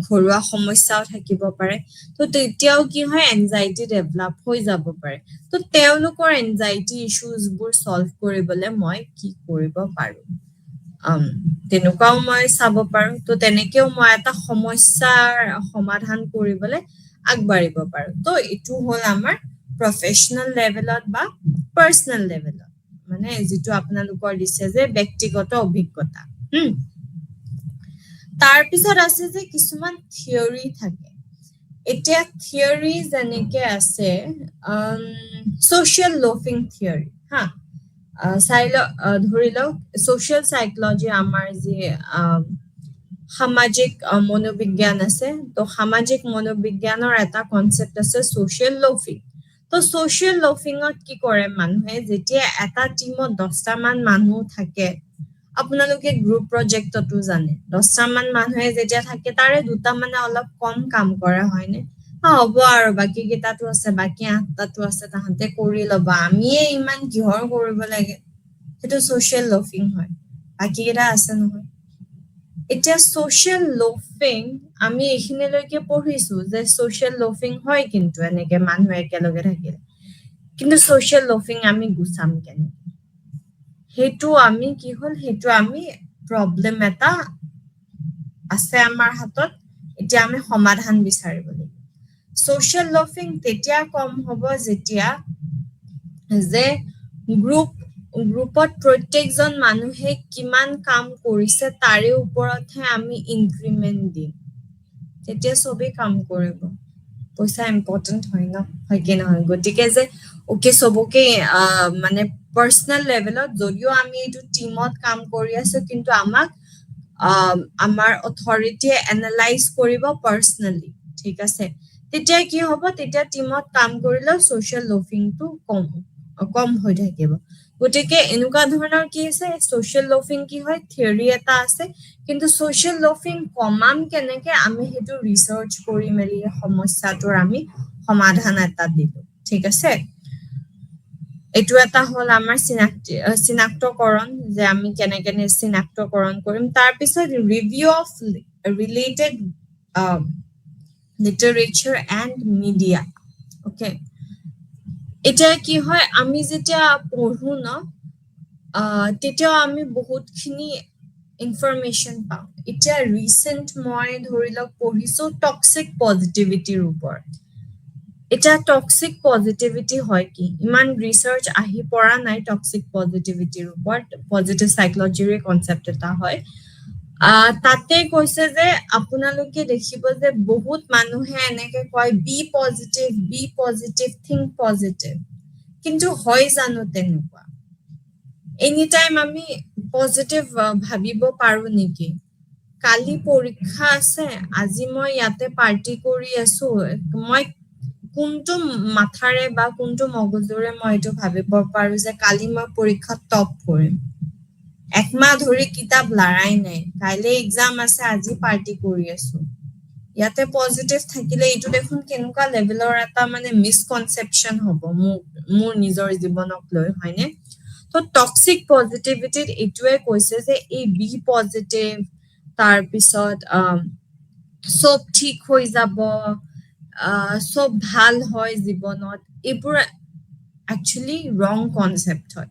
ঘৰুৱা সমস্যাও থাকিব পাৰে তো তেতিয়াও কি হয় এনজাইটি ডেভেলপ হৈ যাব পাৰে তো তেওঁলোকৰ এনজাইটি ইছ্যুজবোৰ ছল্ভ কৰিবলৈ মই কি কৰিব পাৰোঁ তেনেকুৱাও মই চাব পাৰোঁ তো তেনেকেও মই এটা সমস্যাৰ সমাধান কৰিবলৈ আগবাঢ়িব পাৰোঁ তো এইটো হ'ল আমাৰ প্ৰফেচনেল লেভেলত বা পাৰ্চনেল লেভেলত মানে যিটো আপোনালোকৰ দিছে যে ব্যক্তিগত অভিজ্ঞতা তাৰপিছত আছে যে কিছুমান থিয়ৰী থাকে এতিয়া থিয়ৰী যেনেকে আছে ছ'চিয়েল লফিং থিয়ৰী হা ধৰি লওক ছ'চিয়েল চাইকলজি আমাৰ যি সামাজিক মনোবিজ্ঞান আছে তো সামাজিক মনোবিজ্ঞানৰ এটা কনচেপ্ট আছে ছ'চিয়েল লফিং তো ছ'চিয়েল লফিঙত কি কৰে মানুহে যেতিয়া এটা টিমত 10টা মান মানুহ থাকে আপোনালোকে গ্ৰুপ প্ৰজেক্টতো জানে 10টা মান মানুহে যেতিয়া থাকে তাৰে দুটা মানে অলপ কম কাম কৰা হয়নে হ'ব আৰু বাকী কেইটাতো আছে বাকী 8টাতো আছে তাহাঁতে কৰি ল'বা আমিয়ে ইমান কিহৰ কৰিব লাগে সেইটো ছ'চিয়েল লফিং হয় বাকী কেইটা আছে নহয় এতিয়া ছ'চিয়েল লফিং আমি এইখিনিলৈকে পঢ়িছো যে ছ'চিয়েল লফিং হয় কিন্তু এনেকে মানুহ একেলগে থাকিলে কিন্তু ছ'চিয়েল লফিং আমি গুচাম কেনেকে সেইটো আমি কি হ'ল সেইটো আমি প্ৰব্লেম এটা আছে আমাৰ হাতত এতিয়া আমি সমাধান বিচাৰিব লাগিব ছ'চিয়েল লফিং তেতিয়া কম হ'ব যেতিয়া যে গ্ৰুপত প্ৰত্যেকজন মানুহে কিমান কাম কৰিছে তাৰে ওপৰতহে আমি ইনক্ৰিমেণ্ট দিম তেতিয়া চবেই কাম কৰিব পইচা ইম্পৰ্টেণ্ট হয় ন হয় কি নহয় গতিকে যে ওকে চবকে মানে পাৰ্চনেল লেভেলত যদিও আমি এইটো টিমত কাম কৰি আছো কিন্তু আমাক আমাৰ অথৰিটিয়ে এনালাইজ কৰিব পাৰ্চনেলি ঠিক আছে তেতিয়া কি হ'ব তেতিয়া টিমত কাম কৰিলে ছ'চিয়েল লফিংটো কম হৈ থাকিব গতিকে এনেকুৱা ধৰণৰ কি আছে ছ'চিয়েল লফিং কি হয় থিয়ৰী এটা আছে কিন্তু ছ'চিয়েল লফিং কমাম কেনেকে আমি সেইটো ৰিচাৰ্চ কৰি মেলি সমস্যাটোৰ আমি সমাধান এটা দিলো ঠিক আছে এইটো এটা হ'ল আমাৰ চিনাক্তকৰণ যে আমি কেনেকে চিনাক্তকৰণ কৰিম তাৰপিছত review of related literature and media okay এতিয়া কি হয় আমি যেতিয়া পঢ়ো ন তেতিয়াও আমি বহুতখিনি ইনফৰমেশ্যন পাওঁ এতিয়া ৰিচেণ্ট মই ধৰি লওক পঢ়িছো টক্সিক পজিটিভিটিৰ ওপৰত এটা টক্সিক পজিটিভিটি হয় কি ইমান ৰিচাৰ্চ আহি পৰা নাই টক্সিক পজিটিভিটিৰ ওপৰত পজিটিভ চাইকলজিৰ কনচেপ্ট এটা হয় তাতে কৈছে যে আপোনালোকে দেখিব যে বহুত মানুহে এনেকে কয় বি পজিটিভ থিংক পজিটিভ কিন্তু হয় জানো তেনেকুৱা এনি টাইম আমি পজিটিভ ভাবিব পাৰো নেকি কালি পৰীক্ষা আছে আজি মই ইয়াতে পাৰ্টি কৰি আছো মই কোনটো মাথাৰে বা কোনটো মগজুৰে মই এইটো ভাবিব পাৰো যে কালি মই পৰীক্ষাত টপ কৰিম একমাহ ধৰি কিতাপ লৰাই নাই কাইলৈ এক্সাম আছে আজি পাৰ্টি কৰি আছো ইয়াতে পজিটিভ থাকিলে এইটো দেখোন কেনেকুৱা লেভেলৰ এটা মানে মিসকনচেপশ্যন হ'ব মোৰ নিজৰ জীৱনক লৈ হয়নে তো টক্সিক পজিটিভিটিত এইটোৱে কৈছে যে এই বি পজিটিভ তাৰপিছত চব ঠিক হৈ যাব চব ভাল হয় জীৱনত এইবোৰ একচুৱেলি ৰং কনচেপ্ট হয়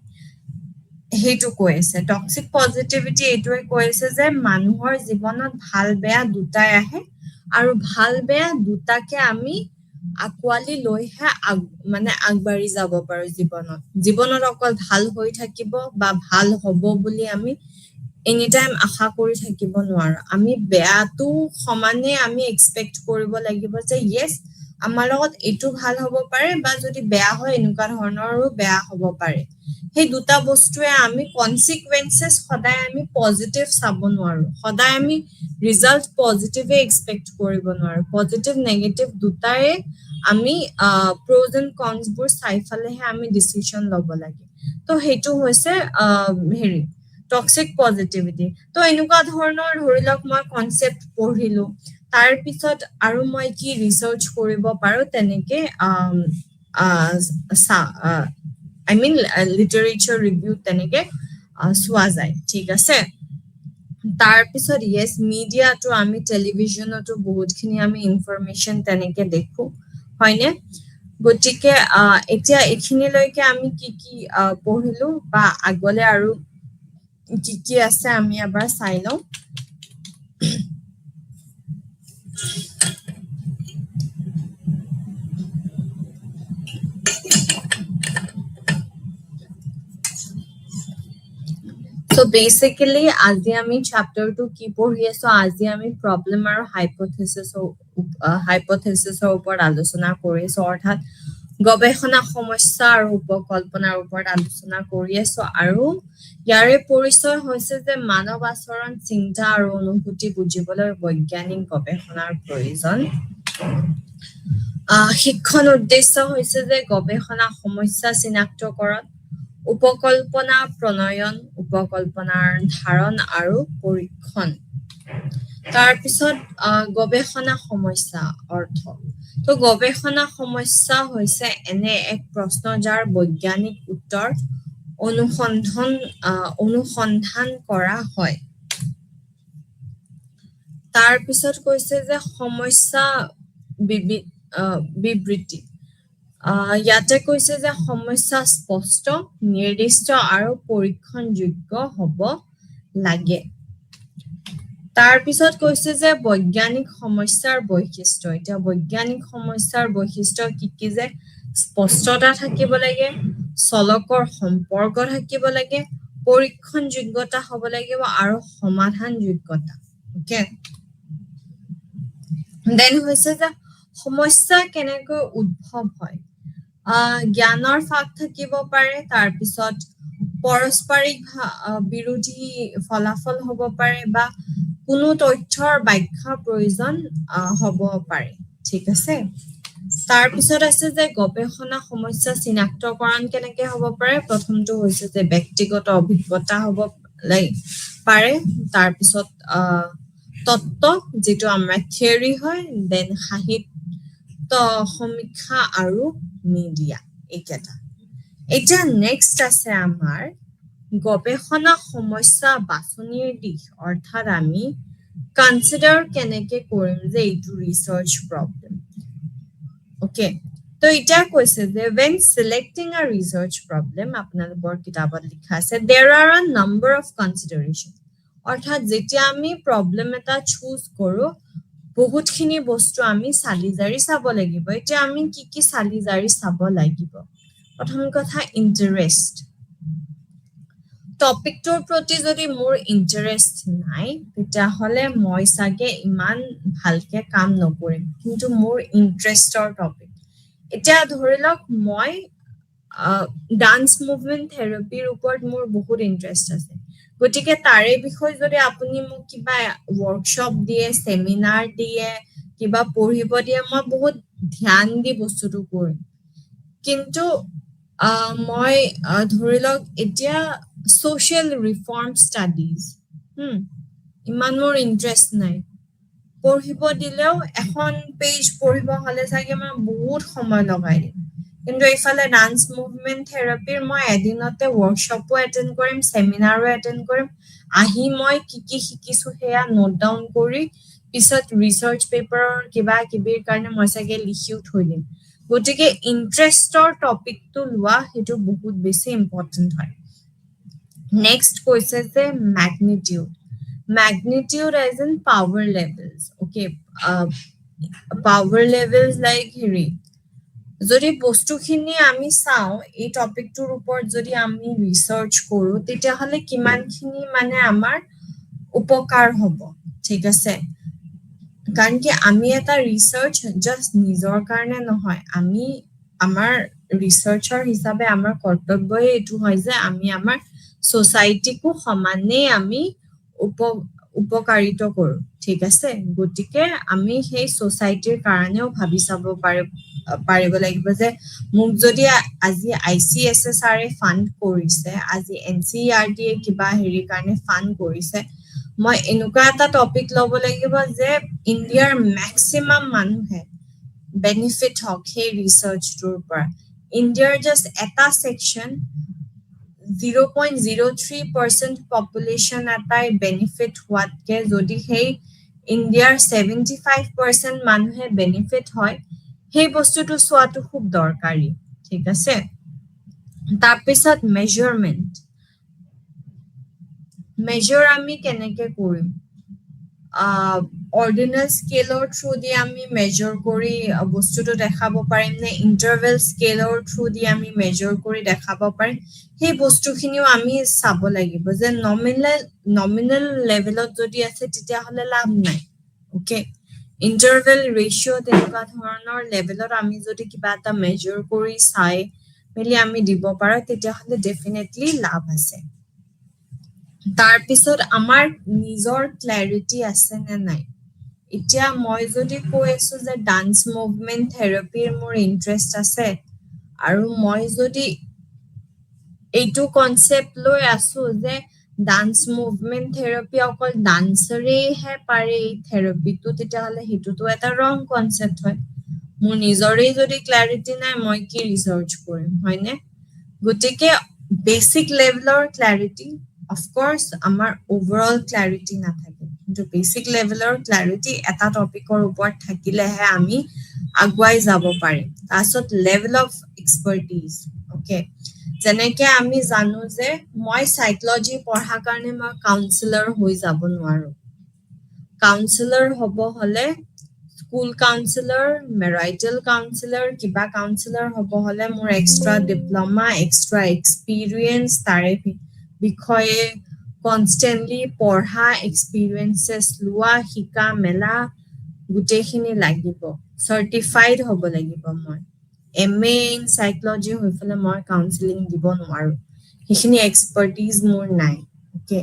সেইটো কৈ আছে টক্সিক পজিটিভিটি এইটোৱে কৈ আছে যে মানুহৰ জীৱনত ভাল বেয়া দুটাই আহে আৰু ভাল বেয়া দুটাকে আমি আকোৱালি লৈহে মানে আগবাঢ়ি যাব পাৰো জীৱনত অকল ভাল হৈ থাকিব বা ভাল হ'ব বুলি আমি এনি টাইম আশা কৰি থাকিব নোৱাৰো আমি বেয়াটো সমানে আমি এক্সপেক্ট কৰিব লাগিব যে ইয়েছ আমাৰ লগত এইটো ভাল হ'ব পাৰে বা যদি বেয়া হয় এনেকুৱা ধৰণৰো বেয়া হ'ব পাৰে সেই দুটা বস্তুৱে আমি কনসিকুৱেন্সেস সদায় আমি পজিটিভ চাব নোৱাৰো সদায় আমি ৰিজাল্ট পজিটিভে এক্সপেক্ট কৰিব নোৱাৰো পজিটিভ নেগেটিভ দুটাৰে আমি প্ৰ'জ এণ্ড কনছ বোৰ চাই ফালেহে আমি ডিচিশন ল'ব লাগে তো সেইটো হৈছে হেৰি টক্সিক পজিটিভিটি তো এনেকুৱা ধৰণৰ ধৰি লওক মই কনচেপ্ট পঢ়িলো তাৰ পিছত আৰু মই কি ৰিচাৰ্চ কৰিব পাৰো তেনেকে I mean literature review তেনেকে চোৱা যায় ঠিক আছে তাৰ পিছত yes মিডিয়াটো আমি টেলিভিছনতো বহুতখিনি আমি ইনফৰমেশন তেনেকে দেখো হয়নে গতিকে এতিয়া এখিনিলৈকে আমি কি কি পঢ়িলো বা আগলে আৰু কি কি আছে আমি এবাৰ চাই লওঁ So basically আজি আমি chapter 2 কি পঢ়ি আছো আজি আমি problem আৰু hypothesis ওপৰত আলোচনা কৰিছো অৰ্থাৎ গৱেষণা সমস্যা আৰু উপকল্পনাৰ ওপৰত আলোচনা কৰি আছো আৰু ইয়াৰে পৰিচয় হৈছে যে মানৱ আচৰণ চিন্তা আৰু অনুভূতি বুজিবলৈ বৈজ্ঞানিক গৱেষণাৰ প্ৰয়োজন শিক্ষণ উদ্দেশ্য হৈছে যে গৱেষণা সমস্যা চিনাক্তকৰণ উপকল্পনা প্ৰণয়ন উপকল্পনাৰ ধাৰণ আৰু পৰীক্ষণ তাৰ পিছত গৱেষণা সমস্যা অৰ্থ তো গৱেষণা সমস্যা হৈছে এনে এক প্ৰশ্ন যাৰ বৈজ্ঞানিক উত্তৰ অনুসন্ধান কৰা হয় তাৰ পিছত কৈছে যে সমস্যা বিবৃতি ইয়াতে কৈছে যে সমস্যা স্পষ্ট নিৰ্দিষ্ট আৰু পৰীক্ষণযোগ্য হ'ব লাগে তাৰ পিছত কৈছে যে বৈজ্ঞানিক সমস্যাৰ বৈশিষ্ট্য এতিয়া বৈজ্ঞানিক সমস্যাৰ বৈশিষ্ট্য কি যে স্পষ্টতা থাকিব লাগে চলকৰ সম্পৰ্ক থাকিব লাগে পৰীক্ষণযোগ্যতা হ'ব লাগিব আৰু সমাধানযোগ্যতা ওকে দেন হৈছে যে সমস্যা কেনেকৈ উদ্ভৱ হয় জ্ঞানৰ ফাঁক থাকিব পাৰে তাৰ পিছত পাৰস্পৰিক বিৰোধী ফলাফল হ'ব পাৰে বা কোনো তথ্যৰ ব্যাখ্যা প্ৰয়োজন হ'ব পাৰে ঠিক আছে তাৰ পিছত আছে যে গৱেষণা সমস্যা চিনাক্তকৰণ কেনেকৈ হ'ব পাৰে প্ৰথমটো হৈছে যে ব্যক্তিগত অভিজ্ঞতা হ'ব পাৰে তাৰ পিছত তত্ত্ব যেটো আমাৰ থিওৰি হয় দেন সাহিত্য সমীক্ষা আৰু মিডিয়া এইকেইটা এটা নেক্সট আছে আমাৰ গৱেষণা সমস্যা বাছনিৰ দিশ অৰ্থাৎ আমি কনসিডাৰ কেনেকে কৰিম যে এইটো ৰিসাৰ্চ প্ৰবলেম ওকে তো এটা কৈছে যে when selecting a research problem আপোনালোকৰ কিতাপত লিখা আছে there are a number of consideration অৰ্থাৎ যেতিয়া আমি প্ৰবলেম এটা চুজ কৰো বহুতখিনি বস্তু আমি চালিজাৰি চাব লাগিব এতিয়া আমি কি চালিজাৰি চাব লাগিব প্ৰথম কথা ইন্টাৰেষ্ট টপিকটোৰ প্ৰতি যদি মোৰ ইন্টাৰেষ্ট নাই তেতিয়াহলে মই সাগে ইমান ভালকে কাম নকৰিম কিন্তু মোৰ ইন্টাৰেষ্টৰ টপিক এতিয়া ধৰি লওক মই ডান্স মুভমেন্ট থেৰাপিৰ ওপৰত মোৰ বহুত ইন্টাৰেষ্ট আছে গতিকে তাৰে বিষয় যদি আপুনি মোক কিবা ওয়াৰ্কশ্বপ দিয়ে সেমিনাৰ দিয়ে কিবা পঢ়িব দিয়ে মই বহুত ধ্যান দি বস্তুটো কৰিম কিন্তু মই ধৰি লওক এতিয়া social reform studies ইমান মোৰ ইন্টাৰেষ্ট নাই পঢ়িব দিলেও এখন পেজ পঢ়িব হলে চাগে মই বহুত সময় লগাই দিম কিন্তু এইফালে ডান্স মুভমেন্ট থেৰাপিৰ মই এদিনতে ৱৰ্কশ্বপো এটেণ্ড কৰিম, সেমিনাৰো এটেণ্ড কৰিম, আহি মই কি কি শিকিছো সেয়া নোট ডাউন কৰি পিছত ৰিচাৰ্চ পেপাৰৰ কিবা কিবিৰ কাৰণে মই চাগে লিখিও থৈ দিম। গতিকে ইণ্টাৰেষ্টৰ টপিকটো লোৱা সেইটো বহুত বেছি ইম্পৰ্টেণ্ট হয়। নেক্সট কৈছে যে magnitude as in power levels. Okay, power levels like হেৰি যদি বস্তুখিনি আমি চাওঁ এই টপিকটোৰ ওপৰত যদি আমি ৰিচাৰ্চ কৰো তেতিয়াহ'লে কিমানখিনি মানে আমাৰ উপকাৰ হ'ব, ঠিক আছে? কাৰণ কি আমি এটা ৰিচাৰ্চ জাষ্ট নিজৰ কাৰণে নহয়, আমি আমাৰ ৰিচাৰ্চাৰ হিচাপে আমাৰ কৰ্তব্যই এইটো হয় যে আমি আমাৰ সোসাইটিকো সমানে আমি উপকাৰিত কৰো, ঠিক আছে? গতিকে আমি সেই সোসাইটিৰ কাৰণেও ভাবি চাব পাৰিব লাগিব যে মোক যদি আজি ICSSR ফান্ড কৰিছে, আজি NCERT কিবা হেৰি কাৰণে ফান্ড কৰিছে, মই এনেকুৱা এটা টপিক ল'ব লাগিব যে ইণ্ডিয়াৰ মেক্সিমাম মানুহে বেনিফিট হওক সেই ৰিচাৰ্চটোৰ পৰা। ইণ্ডিয়াৰ জাষ্ট এটা সেকশন 0.03% পপুলেশ্যন এটাই বেনিফিট হোৱাতকে যদি সেই ইণ্ডিয়াৰ 75% মানুহে বেনিফিট হয়, সেই বস্তুটো চোৱাটো খুব দৰকাৰী, ঠিক আছে? তাৰপিছত মেজৰ আমি কেনেকে কৰিম? অৰ্ডিনেল স্কেলৰ থ্ৰু দি আমি মেজৰ কৰি বস্তুটো দেখাব পাৰিম নে ইণ্টাৰভেল স্কেলৰ থ্ৰু দি আমি মেজৰ কৰি দেখাব পাৰিম? সেই বস্তুখিনিও আমি চাব লাগিব যে নমিনেল লেভেলত যদি আছে তেতিয়াহ'লে লাভ নাই, অ'কে? ইণ্টাৰভেল ৰেচিঅ' তেনেকুৱা ধৰণৰ লেভেলত আমি যদি কিবা এটা মেজৰ কৰি চাই মেলি আমি দিব পাৰো তেতিয়াহ'লে ডেফিনেটলি লাভ আছে। তাৰপিছত আমাৰ নিজৰ ক্লেৰিটি আছে নে নাই? এতিয়া মই যদি কৈ আছো যে ডান্স মুভমেন্ট থেৰাপিৰ মোৰ ইণ্টাৰেষ্ট আছে আৰু মই যদি এইটো কনচেপ্ট লৈ আছো যে ডান্স মুভমেন্ট থেৰাপি অকল ডান্সাৰেহে পাৰে এই থেৰাপিটো, তেতিয়াহ'লে সেইটোতো এটা ৰং কনচেপ্ট হয়। মোৰ নিজৰে যদি ক্লেৰিটি নাই মই কি ৰিচাৰ্চ কৰিম, হয়নে? গতিকে বেসিক লেভেলৰ ক্লেৰিটি, অফকোৰ্স আমাৰ ওভাৰঅল ক্লেৰিটি নাথাকে, কিন্তু বেসিক লেভেলৰ ক্লেৰিটি এটা টপিকৰ ওপৰত থাকিলেহে আমি আগুৱাই যাব পাৰিম। তাৰপিছত লেভেল অফ এক্সপাৰ্টিজ, অ'কে? যেনেকে আমি জানো যে মই সাইকোলজি পঢ়াৰ কাৰণে মই কাউন্সিলৰ হৈ যাব নোৱাৰো। কাউন্সিলৰ হ'ব হলে স্কুল কাউন্সিলৰ, মেৰাইটেল কাউন্সিলৰ, কিবা কাউন্সিলৰ হ'ব হলে মোৰ এক্সট্ৰা ডিপ্ল'মা, এক্সট্ৰা এক্সপিৰিয়েঞ্চ, তাৰে বিষয়ে কনষ্টেণ্টলি পঢ়া, এক্সপিৰিয়েঞ্চেছ লোৱা, শিকা মেলা গোটেইখিনি লাগিব। চাৰ্টিফাইড হ'ব লাগিব মই। MA ইন সাইকোলজি হৈ পেলে মই কাউন্সিলিং দিব নোৱাৰো, সেইখিনি এক্সপাৰ্টিজ মোৰ নাই, অ'কে?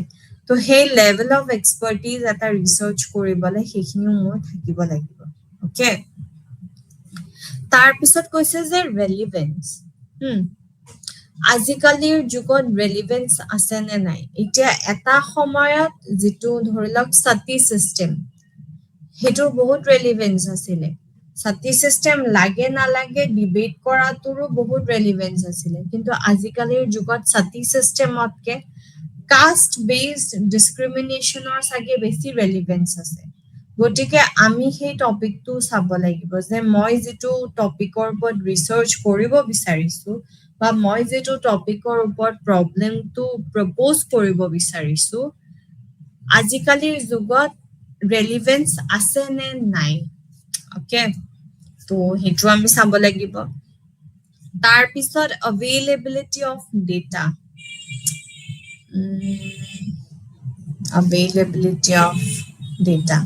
তো সেই লেভেল অফ এক্সপাৰ্টিজ এটা ৰিচাৰ্চ কৰিবলৈ সেইখিনিও মোৰ থাকিব লাগিব, অ'কে? তাৰপিছত কৈছে যে ৰেলিভেন্স, আজিকালিৰ যুগত ৰেলিভেন্স আছে নে নাই? এতিয়া এটা সময়ত যিটো ধৰি লওক সতী চিষ্টেম, সেইটো বহুত ৰেলিভেন্স আছিলে। সতী চিষ্টেম লাগে নালাগে ডিবেট কৰাটোৰো বহুত ৰেলিভেন্স আছিলে, কিন্তু আজিকালিৰ যুগত সতী চিষ্টেমতকে কাষ্ট বেসড ডিসক্ৰিমিনেশ্যনৰ চাগে বেছি ৰেলিভেন্স আছে। গতিকে আমি সেই টপিকটো চাব লাগিব যে মই যিটো টপিকৰ ওপৰত ৰিচাৰ্চ কৰিব বিচাৰিছো বা মই যিটো টপিকৰ ওপৰত প্ৰব্লেমটো প্ৰপ'জ কৰিব বিচাৰিছো আজিকালিৰ যুগত ৰেলিভেন্স আছে নে নাই, অ'কে? তো সেইটো আমি চাব লাগিব। তাৰপিছত availability of data, availability of data,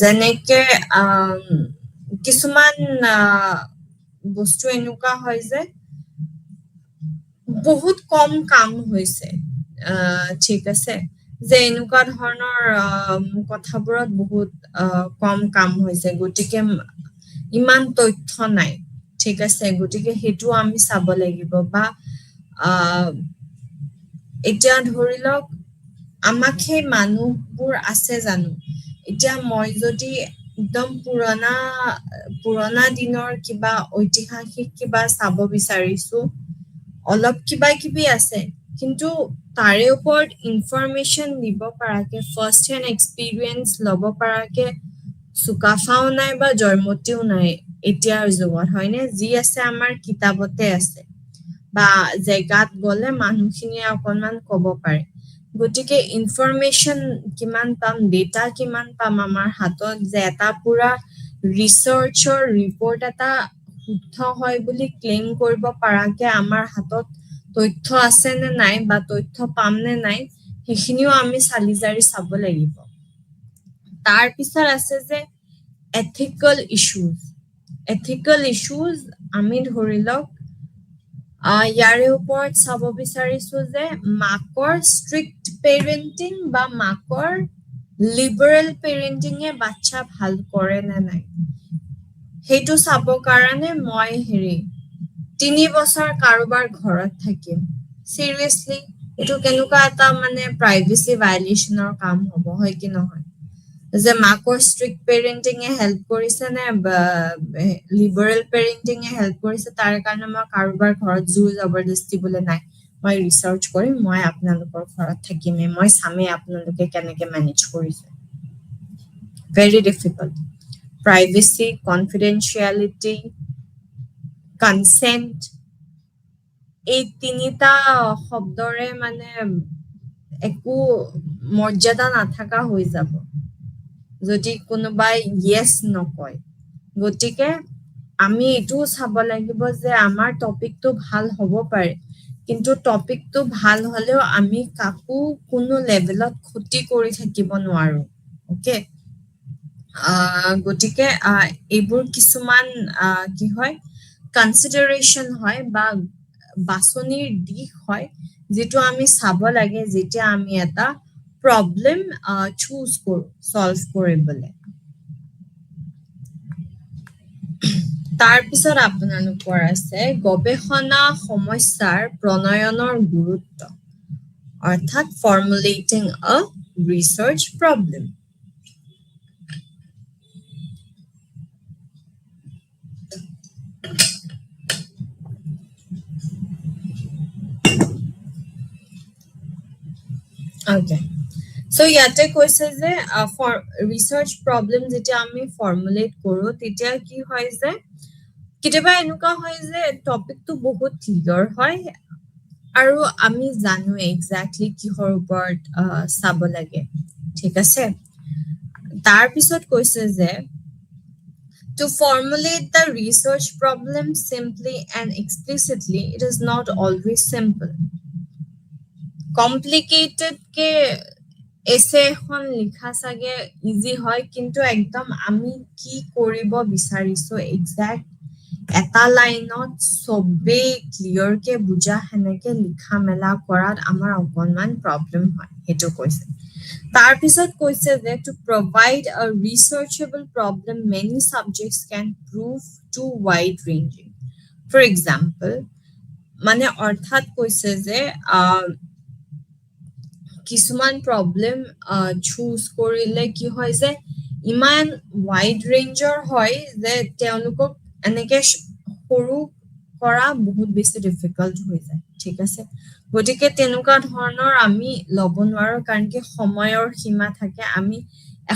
যেনেকে কিছুমান বস্তু এনেকুৱা হয় যে বহুত কম কাম হৈছে, ঠিক আছে? যে এনেকুৱা ধৰণৰ কথাবোৰত বহুত কম কাম হৈছে, গতিকে ইমান তথ্য নাই, ঠিক আছে? গতিকে সেইটো আমি চাব লাগিব। বা এতিয়া ধৰি লওক আমাক সেই মানুহবোৰ আছে জানো? এতিয়া মই যদি একদম পুৰণা পুৰণা দিনৰ কিবা ঐতিহাসিক কিবা চাব বিচাৰিছো অলপ কিবা কিবি আছে কিন্তু তাৰে ওপৰত ইনফৰমেশ্যন দিব পৰাকে ফাৰ্ষ্ট হেণ্ড এক্সপিৰিয়েঞ্চ ল'ব পৰাকে চুকাফাও নাই বা জয়মতীও নাই এতিয়াৰ যুগত হয়নে যি আছে আমাৰ কিতাপতে আছে বা জেগাত গ'লে মানুহখিনিয়ে অকণমান ক'ব পাৰে গতিকে ইনফৰমেশ্যন কিমান পাম ডেটা কিমান পাম আমাৰ হাতত যে এটা পুৰা ৰিচাৰ্চৰ ৰিপৰ্ট এটা শুদ্ধ হয় বুলি ক্লেইম কৰিব পৰাকে আমাৰ হাতত তথ্য আছে নে নাই বা তথ্য পাম নে নাই সেইখিনিও আমি চালি জাৰি চাব লাগিব তাৰ পিছত আছে যে এথিকেল ইছ্যুজ আমি ধৰি লওক ইয়াৰে ওপৰত চাব বিচাৰিছো যে মাকৰ ষ্ট্ৰিক্ট পেৰেণ্টিং বা মাকৰ লিবাৰেল পেৰেণ্টিঙে বাচ্চা ভাল কৰে নে নাই সেইটো চাব কাৰণে মই 3 বছৰ কাৰোবাৰ ঘৰত থাকিম চিৰিয়াছলি এইটো কেনেকুৱা এটা মানে প্ৰাইভেচি ভাইলেশ্যনৰ কাম হ'ব হয় কি নহয় যে মাকৰ ষ্ট্ৰিক্ট পেৰেণ্টিঙে হেল্প কৰিছে নে লিবাৰেল পেৰেণ্টিঙে হেল্প কৰিছে তাৰ কাৰণে মই কাৰোবাৰ ঘৰত জোৰ জবৰদস্তি বোলে নাই মই ৰিচাৰ্চ কৰিম মই আপোনালোকৰ ঘৰত থাকিমেই মই চামেই আপোনালোকে কেনেকে মেনেজ কৰিছে ভেৰি ডিফিকাল্ট প্ৰাইভেচি কনফিডেন্সিয়েলিটি কনসেন্ট এই তিনিটা শব্দৰে মানে একো মৰ্যাদা নাথাকা হৈ যাব যদি কোনোবাই ইয়েছ নকয় গতিকে আমি এইটোও চাব লাগিব যে আমাৰ টপিকটো ভাল হ'ব পাৰে কিন্তু টপিকটো ভাল হ'লেও আমি কাকো কোনো লেভেলত ক্ষতি কৰি থাকিব নোৱাৰো ওকে গতিকে এইবোৰ কিছুমান কি হয় কনসিডাৰেশ্যন হয় বা বাছনিৰ দিশ হয় যেটো আমি চাব লাগে যেতিয়া আমি এটা প্ৰবলেম চুজ কৰো সলভ কৰিবলৈ তাৰ পিছত আপোনালোকৰ আছে গৱেষণা সমস্যাৰ প্ৰণয়নৰ গুৰুত্ব অৰ্থাৎ ফৰ্মুলেটিং আ ৰিচাৰ্চ প্ৰবলেম Okay. So ইয়াতে কৈছে যে ফৰ ৰিচাৰ্চ প্ৰবলেম যেতিয়া আমি ফৰ্মুলেট কৰো তেতিয়া কি হয় যে কেতিয়াবা এনেকুৱা হয় যে টপিকটো বহুত ক্লিয়াৰ হয় আৰু আমি জানো এক্স্যাক্টলি কিহৰ ওপৰত চাব লাগে ঠিক আছে তাৰ পিছত কৈছে যে to formulate the research problem simply and explicitly it is not always simple complicated ke এসে এখন লিখা সাগে ইজি হয় কিন্তু একদম আমি কি কৰিব বিচাৰিছো এক্সাক্ট এটা লাইনত সবে ক্লিয়াৰ কে বুজা হেনেকে লিখা মেলা কৰাত আমাৰ অকনমান প্ৰবলেম হয় হেতু কৈছে তাৰ পিছত কৈছে যে to provide a researchable problem many subjects can prove too wide ranging for example মানে অৰ্থাৎ কৈছে যে কিছুমান প্ৰবলেম চুজ কৰিলে কি হয় যে ইমান ওয়াইড ৰেঞ্জৰ হয় যে তেওঁলোকক এনেকে সৰু কৰা বহুত বেছি ডিফিকাল্ট হৈ যায় ঠিক আছে গতিকে তেনেকুৱা ধৰণৰ আমি ল'ব নোৱাৰো কাৰণ কি সময়ৰ সীমা থাকে আমি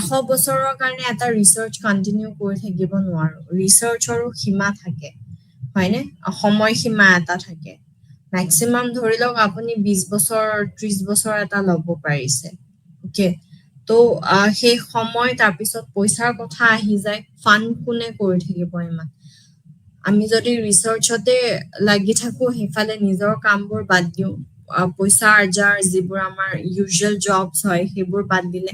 100 বছৰৰ কাৰণে এটা ৰিচাৰ্চ কন্টিনিউ কৰি থাকিব নোৱাৰো ৰিচাৰ্চৰো সীমা থাকে হয়নে সময় সীমা এটা থাকে ম্যাক্সিমাম ধৰি লওক আপুনি 20 বছৰ 30 বছৰ এটা ল'ব পাৰিছে ওকে তো সেই সময় তাৰ পিছত পইচাৰ কথা আহি যায় ফান্ড কোনে কৰি থাকিব ইমান আমি যদি ৰিচাৰ্চতে লাগি থাকো হেফালে নিজৰ কামবোৰ বাদ দিও পইচা আৰ্জাৰ যিবোৰ আমাৰ ইউজুৱেল জবছ হয় সেইবোৰ বাদ দিলে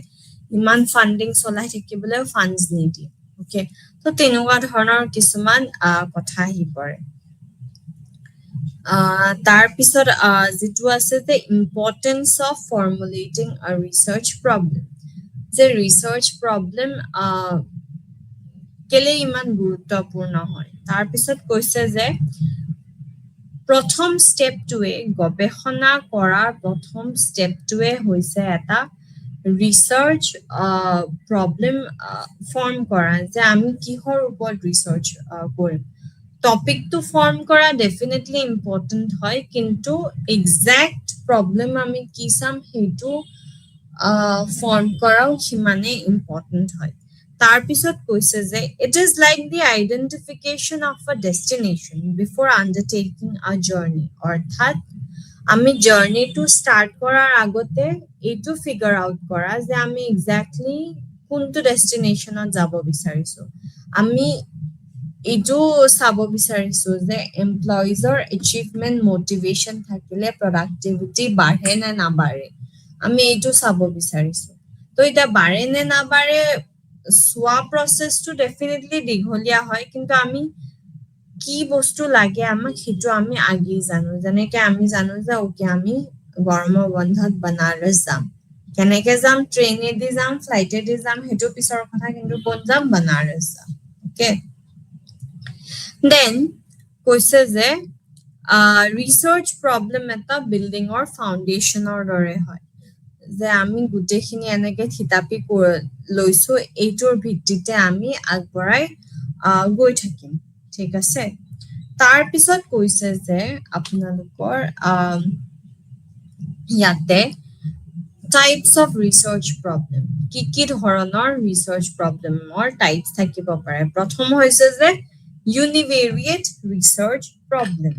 ইমান ফান্ডিং চলাই থাকিবলৈ ফান্ডছ নিদিয়ে ওকে তো তেনেকুৱা ধৰণৰ কিছুমান কথা আহি পৰে তাৰ পিছত যেটো আছে যে ইম্পৰ্টেন্স অফ ফৰ্মুলেটিং আ ৰিচাৰ্চ প্ৰবলেম যে ৰিচাৰ্চ প্ৰবলেম কেলে ইমান গুৰুত্বপূৰ্ণ হয় তাৰ পিছত কৈছে যে প্ৰথম ষ্টেপটোৱে গৱেষণা কৰাৰ প্ৰথম ষ্টেপটোৱে হৈছে এটা ৰিচাৰ্চ প্ৰব্লেম ফৰ্ম কৰা যে আমি কিহৰ ওপৰত ৰিচাৰ্চ কৰিম টপিকটো ফৰ্ম কৰা ডেফিনেটলি ইম্পৰ্টেণ্ট হয় কিন্তু এক্সাক্ট প্ৰব্লেম আমি কি চাম সেইটো ফৰ্ম কৰাও সিমানে ইম্পৰ্টেণ্ট হয় তাৰপিছত কৈছে যে it is like the identification of a destination before undertaking আ জাৰ্ণি অৰ্থাৎ আমি জাৰ্ণিটো ষ্টাৰ্ট কৰাৰ আগতে এইটো ফিগাৰ আউট কৰা যে আমি এক্সাক্টলি কোনটো ডেষ্টিনেশ্যনত যাব বিচাৰিছো আমি এইটো চাব বিচাৰিছো যে এমপ্লয়িজৰ এচিভমেণ্ট মটিভেশ্যন থাকিলে প্ৰডাক্টিভিটি বাঢ়ে নে নাবাঢ়ে আমি এইটো চাব বিচাৰিছো তো এতিয়া বাঢ়ে নে নাবাঢ়ে চোৱা প্ৰচেছটো ডেফিনেটলি দীঘলীয়া হয় কিন্তু আমি কি বস্তু লাগে আমাক সেইটো আমি আগেই জানো যেনেকে আমি জানো যে ওকে আমি গৰমৰ বন্ধত বনাৰস যাম কেনেকে যাম ট্ৰেইনেদি যাম ফ্লাইটেদি যাম সেইটো পিছৰ কথা কিন্তু ক'ত যাম বনাৰস যাম অ'কে দেন কৈছে যে ৰিচাৰ্চ প্ৰব্লেম এটা বিল্ডিঙৰ ফাউণ্ডেশ্যনৰ দৰে হয় যে আমি গোটেইখিনি এনেকে থিতাপি লৈছো এইটোৰ ভিত্তিতে আমি আগবঢ়াই গৈ থাকিম ঠিক আছে তাৰ পিছত কৈছে যে আপোনালোকৰ ইয়াতে টাইপছ অফ ৰিচাৰ্চ প্ৰব্লেম কি ধৰণৰ ৰিচাৰ্চ প্ৰব্লেমৰ টাইপছ থাকিব পাৰে প্ৰথম হৈছে যে ইউনিভেৰিয়েট ৰিচাৰ্চ প্ৰব্লেম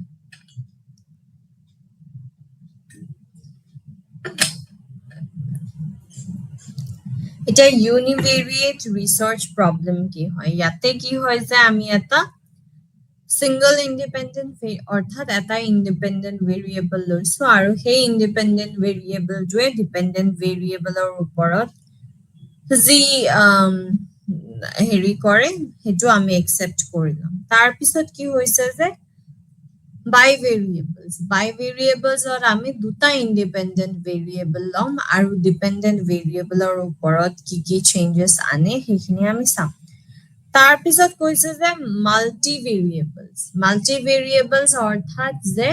এটা ইউনিভেৰিয়েট ৰিচাৰ্চ প্ৰব্লেম কি হয় ইয়াতে কি হয় যে আমি এটা সিঙ্গল ইন্ডিপেন্ডেন্ট অৰ্থাৎ এটা ইন্ডিপেন্ডেন্ট ভেৰিয়েবল লৈছো আৰু সেই ইন্ডিপেন্ডেন্ট ভেৰিয়েবলটোৱে ডিপেন্ডেন্ট ভেৰিয়েবলৰ ওপৰত যি হেৰি কৰে সেইটো আমি একচেপ্ট কৰি ল'ম তাৰপিছত কি হৈছে যে বাইভেৰিয়েবলছত আমি দুটা ইন্ডিপেন্ডেন্ট ভেৰিয়েবল ল'ম আৰু ডিপেন্ডেন্ট ভেৰিয়েবলৰ ওপৰত কি চেঞ্জেছ আনে সেইখিনি আমি চাম তাৰপিছত কৈছে যে মাল্টিভেৰিয়েবলছ অৰ্থাৎ যে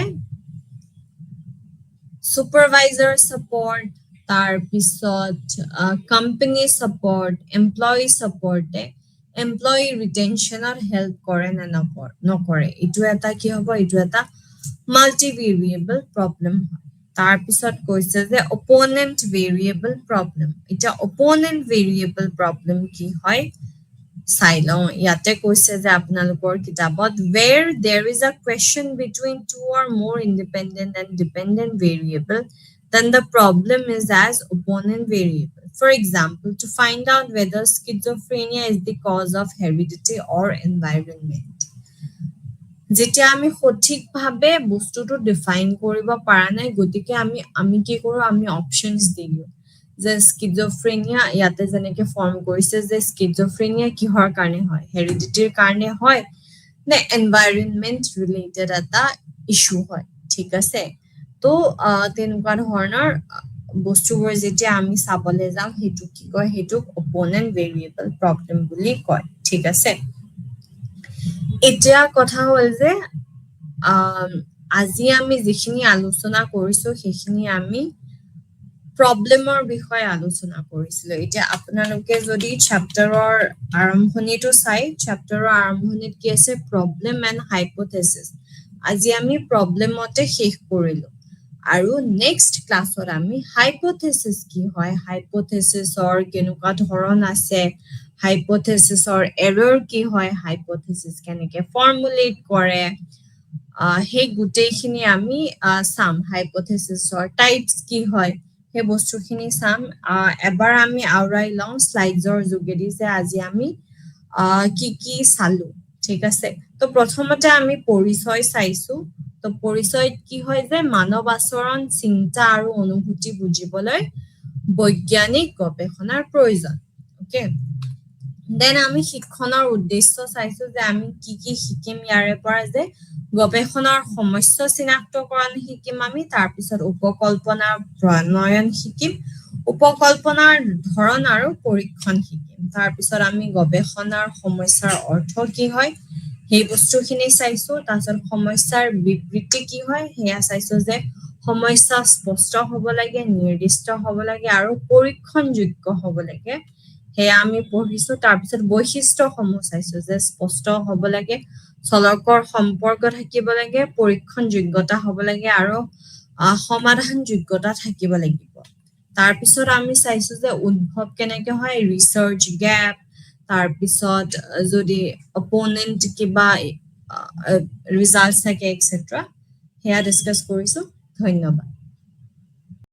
supervisor support তাৰপিছত company support employee support employee retentionৰ help কৰে নে নকৰে এইটো এটা কি হ'ব এইটো এটা multivariable problem হয় তাৰপিছত কৈছে যে opponent variable problem এটা opponent variable problem কি হয় চাই লওঁ ইয়াতে কৈছে যে আপোনালোকৰ কিতাপত where there is a question between two or more independent and dependent variable then the problem is as opponent variable for example to find out whether schizophrenia is the cause of heredity or environment যেতিয়া আমি সঠিকভাৱে বস্তুটো define কৰিব পৰা নাই গতিকে আমি কি কৰো আমি অপচনছ দিও যে স্কিজোফ্ৰেনিয়া ইয়াতে যেনেকে ফৰ্ম কৰিছে যে স্কিজোফ্ৰেনিয়া কিহৰ কাৰণে হয় হেৰিডিটিৰ কাৰণে হয় নে এনভাইৰনমেন্ট ৰিলেটেড এটা ইস্যু হয় ঠিক আছে তো তেনেকুৱা ধৰণৰ বস্তুবোৰ যেতিয়া আমি চাবলৈ যাম সেইটো কি কয় সেইটোক অপোনেণ্ট ভেৰিয়েবল প্ৰব্লেম বুলি কয় ঠিক আছে এতিয়া কথা হ'ল যে আজি আমি যিখিনি আলোচনা কৰিছো সেইখিনি আমি প্ৰব্লেমৰ বিষয়ে আলোচনা কৰিছিলো এতিয়া আপোনালোকে যদি চেপ্টাৰৰ আৰম্ভণিটো চাই চেপ্টাৰৰ আৰম্ভণিত কি আছে প্ৰব্লেম এণ্ড হাইপোথেচিছ আজি আমি প্ৰব্লেমতে শেষ কৰিলো আৰু নেক্সট ক্লাছত আমি হাইপোথেচিছ কি হয় হাইপোথেচিছৰ কেনেকুৱা ধৰণ আছে হাইপোথেচিছৰ এৰৰ কি হয় হাইপোথেচিছ কেনেকে ফৰ্মুলেট কৰে সেই গোটেইখিনি আমি চাম হাইপোথেচিছৰ টাইপছ কি হয় সেই বস্তুখিনি চাম এবাৰ আমি আওৰাই লওঁ স্লাইডছৰ যোগেদি যে আজি আমি কি চালো ঠিক আছে তো প্ৰথমতে আমি পৰিচয় চাইছো তো পৰিচয়ত কি হয় যে মানৱ আচৰণ চিন্তা আৰু অনুভূতি বুজিবলৈ বৈজ্ঞানিক গৱেষণাৰ প্ৰয়োজন ওকে দেন আমি শিক্ষণৰ উদ্দেশ্য চাইছো যে আমি কি শিকিম ইয়াৰে পৰা যে গৱেষণাৰ সমস্যা চিনাক্তকৰণ শিকিম আমি তাৰপিছত উপকল্পনাৰ প্ৰণয়ন শিকিম উপকল্পনাৰ ধৰণ আৰু পৰীক্ষণ শিকিম তাৰপিছত আমি গৱেষণাৰ সমস্যাৰ অৰ্থ কি হয় সেই বস্তুখিনি চাইছো তাৰপিছত সমস্যাৰ বিবৃতি কি হয় সেয়া চাইছো যে সমস্যা স্পষ্ট হ'ব লাগে, নিৰ্দিষ্ট হ'ব লাগে আৰু পৰীক্ষণযোগ্য হ'ব লাগে। সেয়া আমি পঢ়িছো। তাৰপিছত বৈশিষ্ট্যসমূহ চাইছো যে স্পষ্ট হ'ব লাগে, চলকৰ সম্পৰ্ক থাকিব লাগে, পৰীক্ষণযোগ্যতা হ'ব লাগে আৰু সমাধানযোগ্যতা থাকিব লাগিব। তাৰপিছত আমি চাইছো যে উদ্ভৱ কেনেকে হয়, ৰিচাৰ্চ গেপ, তাৰপিছত যদি অপনেণ্ট কিবা ৰিজাল্ট থাকে এক্সেট্ৰা, সেয়া ডিছকাছ কৰিছো। ধন্যবাদ।